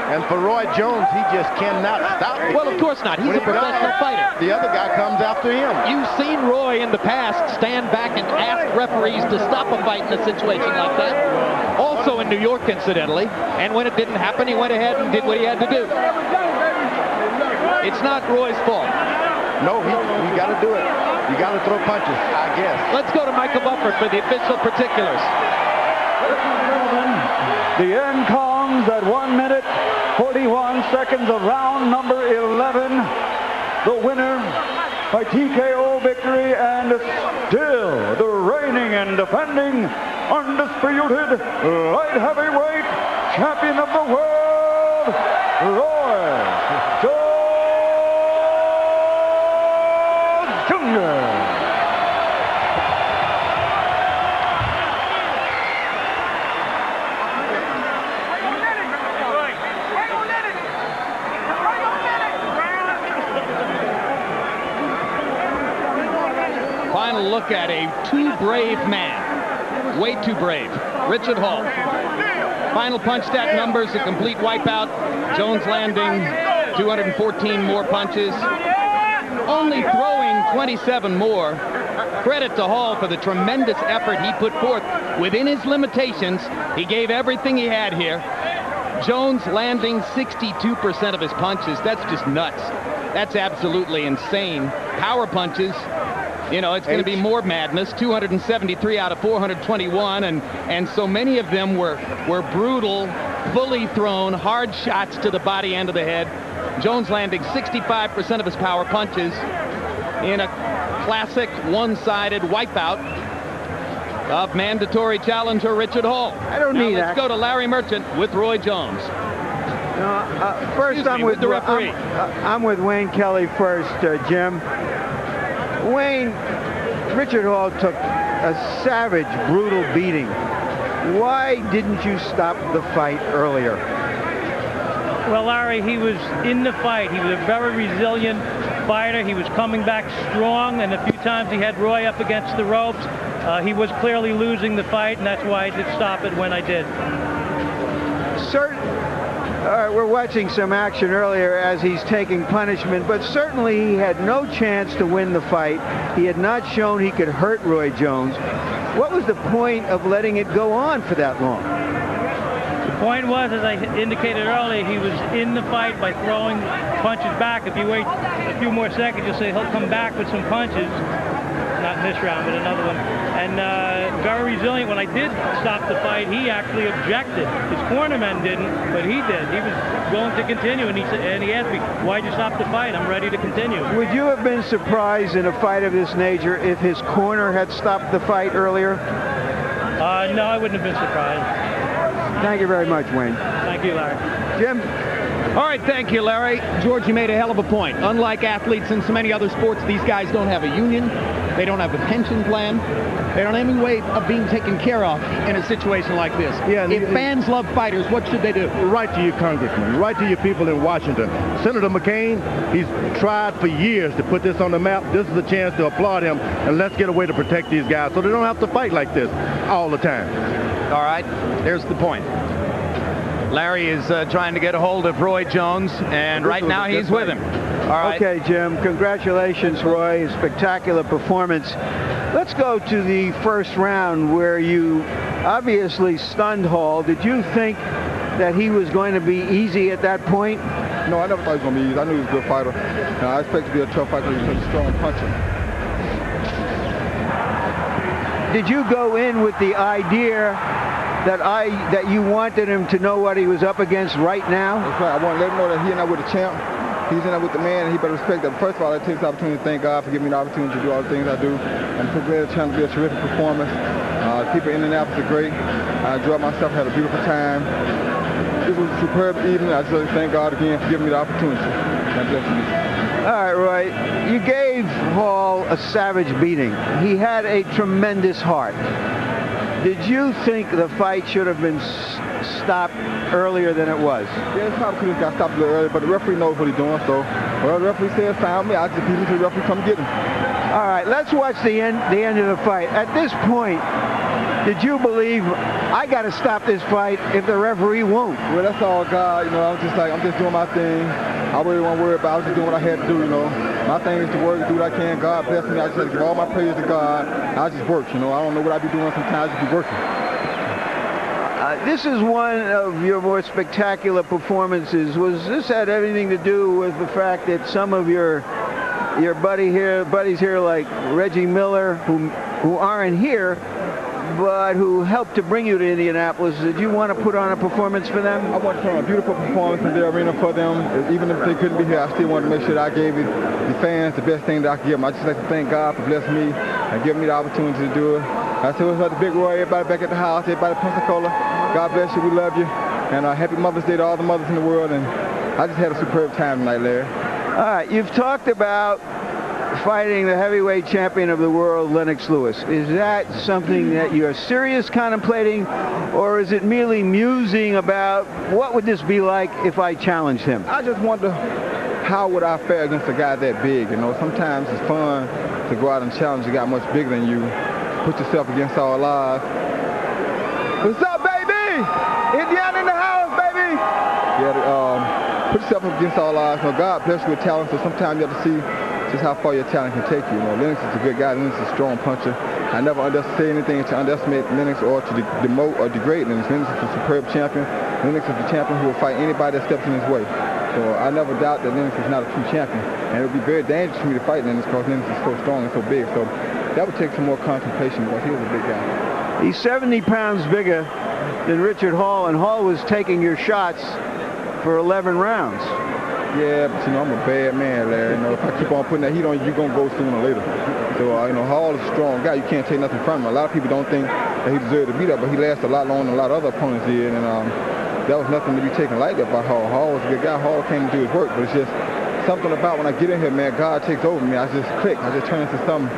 And for Roy Jones, he just cannot stop it. Well, of course not. He's a professional fighter. The other guy comes after him. You've seen Roy in the past stand back and ask referees to stop a fight in a situation like that. Also in New York, incidentally. And when it didn't happen, he went ahead and did what he had to do. It's not Roy's fault. No, you got to do it. You got to throw punches, I guess. Let's go to Michael Bufford for the official particulars. The end comes at 1 minute, 41 seconds of round number 11. The winner by TKO victory and still the reigning and defending undisputed light heavyweight champion of the world, Roy Jones Jr. look at a too brave man. Way too brave. Richard Hall. Final punch stat numbers, a complete wipeout. Jones landing 214 more punches. Only throwing 27 more. Credit to Hall for the tremendous effort he put forth within his limitations. He gave everything he had here. Jones landing 62% of his punches. That's just nuts. That's absolutely insane. Power punches, you know, it's going to be more madness. 273 out of 421, and so many of them were brutal, fully thrown, hard shots to the body and to the head. Jones landing 65% of his power punches in a classic one-sided wipeout of mandatory challenger Richard Hall. I don't need that. Let's go to Larry Merchant with Roy Jones. First, I'm with the referee. I'm with Uэйн Kelly first, Jim. Wayne, Richard Hall took a savage, brutal beating. Why didn't you stop the fight earlier? Well, Larry, he was in the fight. He was a very resilient fighter. He was coming back strong, and a few times he had Roy up against the ropes. He was clearly losing the fight, and that's why I did stop it when I did. We're watching some action earlier as he's taking punishment, but certainly he had no chance to win the fight. He had not shown he could hurt Roy Jones. What was the point of letting it go on for that long? The point was, as I indicated earlier, he was in the fight by throwing punches back. If you wait a few more seconds, you'll see he'll come back with some punches. Not in this round, but another one. And very resilient. When I did stop the fight, he actually objected. His cornerman didn't, but he did. He was willing to continue, and he asked me, why'd you stop the fight? I'm ready to continue. Would you have been surprised in a fight of this nature if his corner had stopped the fight earlier? No, I wouldn't have been surprised. Thank you very much, Wayne. Thank you, Larry. Jim? All right, thank you, Larry. George, you made a hell of a point. Unlike athletes in so many other sports, these guys don't have a union. They don't have a pension plan. They don't have any way of being taken care of in a situation like this. Yeah, if fans love fighters, what should they do? Write to your congressman. Write to your people in Washington. Senator McCain, he's tried for years to put this on the map. This is a chance to applaud him, and let's get a way to protect these guys so they don't have to fight like this all the time. All right, there's the point. Larry is trying to get a hold of Roy Jones, and right now he's with him. All right. Okay, Jim. Congratulations, Roy. Spectacular performance. Let's go to the first round where you obviously stunned Hall. Did you think that he was going to be easy at that point? No, I never thought he was going to be easy. I knew he was a good fighter. I expected to be a tough fighter because he was a strong puncher. Did you go in with the idea that you wanted him to know what he was up against right now? That's right. I want to let him know that he and I were the champ. He's in there with the man, and he better respect that. First of all, I take this opportunity to thank God for giving me the opportunity to do all the things I do. I'm so glad the chance to be a terrific performance. People in Indianapolis are great. I enjoyed myself, had a beautiful time. It was a superb evening. I just really thank God again for giving me the opportunity. God bless you. All right, Roy. You gave Hall a savage beating. He had a tremendous heart. Did you think the fight should have been stopped earlier than it was? Yeah, it probably could have got stopped a little earlier, but the referee knows what he's doing, so well, the referee said found me. I just beat him till the referee come get him. All right, let's watch the end of the fight. At this point, did you believe I got to stop this fight if the referee won't? Well, that's all God. You know, I'm just doing my thing. I really don't worry about it. I was just doing what I had to do, you know. My thing is to work, do what I can. God bless me. I just had to give all my praise to God. I just work, you know. I don't know what I be doing sometimes. I just be working. This is one of your more spectacular performances. Was this had anything to do with the fact that some of your buddies here like Reggie Miller, who aren't here, but who helped to bring you to Indianapolis? Did you want to put on a performance for them? I want to put on a beautiful performance in the arena for them. Even if they couldn't be here, I still wanted to make sure that I gave the fans the best thing that I could give them. I just like to thank God for blessing me and giving me the opportunity to do it. I said, what's up to Big Roy, everybody back at the house, everybody at Pensacola. God bless you, we love you. And happy Mother's Day to all the mothers in the world. And I just had a superb time tonight, Larry. All right, you've talked about fighting the heavyweight champion of the world, Lennox Lewis. Is that something that you're serious contemplating, or is it merely musing about what would this be like if I challenged him? I just wonder how would I fare against a guy that big, you know. Sometimes it's fun to go out and challenge a guy much bigger than you. Put yourself against all odds. What's up, baby? Indiana in the house, baby. Yeah, put yourself against all odds. You know, God bless you with talent, so sometimes you have to see just how far your talent can take you. You know, Lennox is a good guy. Lennox is a strong puncher. I never say anything to underestimate Lennox or to demote or degrade Lennox. Lennox is a superb champion. Lennox is the champion who will fight anybody that steps in his way. So I never doubt that Lennox is not a true champion. And it would be very dangerous for me to fight Lennox because Lennox is so strong and so big. So that would take some more contemplation because he was a big guy. He's 70 pounds bigger than Richard Hall, and Hall was taking your shots for 11 rounds. Yeah, but you know, I'm a bad man, Larry. You know, if I keep on putting that heat on you, you're going to go sooner or later. So, you know, Hall is a strong guy. You can't take nothing from him. A lot of people don't think that he deserved to beat up, but he lasted a lot longer than a lot of other opponents did. And that was nothing to be taken lightly by Hall. Hall was a good guy. Hall came to do his work, but it's just something about when I get in here, man, God takes over me. I just click. I just turn into something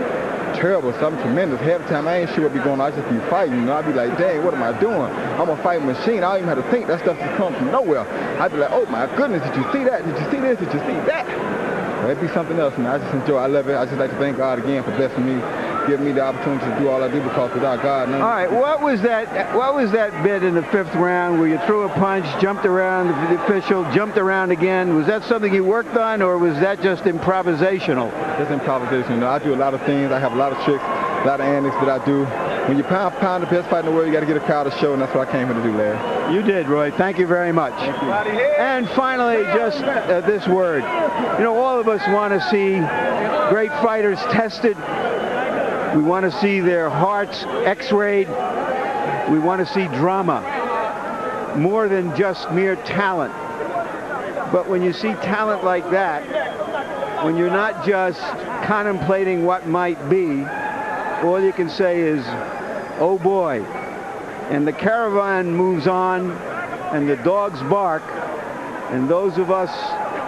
terrible, something tremendous. Half the time I ain't sure what be going on. I just be fighting, you know. I be like, dang, what am I doing? I'm a fighting machine. I don't even have to think. That stuff just comes from nowhere. I be like, oh my goodness, did you see that? Did you see this? Did you see that? It'd be something else, man. I just enjoy it. I love it. I just like to thank God again for blessing me, giving me the opportunity to do all I do, because without God, none. All right, what was that bit in the 5th round where you threw a punch, jumped around the official, jumped around again? Was that something you worked on, or was that just improvisational? Just improvisation. You know, I do a lot of things. I have a lot of tricks, a lot of antics that I do. When you pound the best fight in the world, you got to get a crowd to show, and that's what I came here to do, Larry. You did, Roy. Thank you very much. Thank you. And finally, just this word. You know, all of us want to see great fighters tested. We want to see their hearts x-rayed. We want to see drama, more than just mere talent. But when you see talent like that, when you're not just contemplating what might be, all you can say is, oh boy. And the caravan moves on, and the dogs bark, and those of us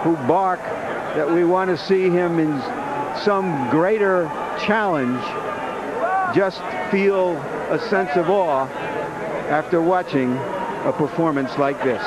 who bark that we want to see him in some greater challenge just feel a sense of awe after watching a performance like this.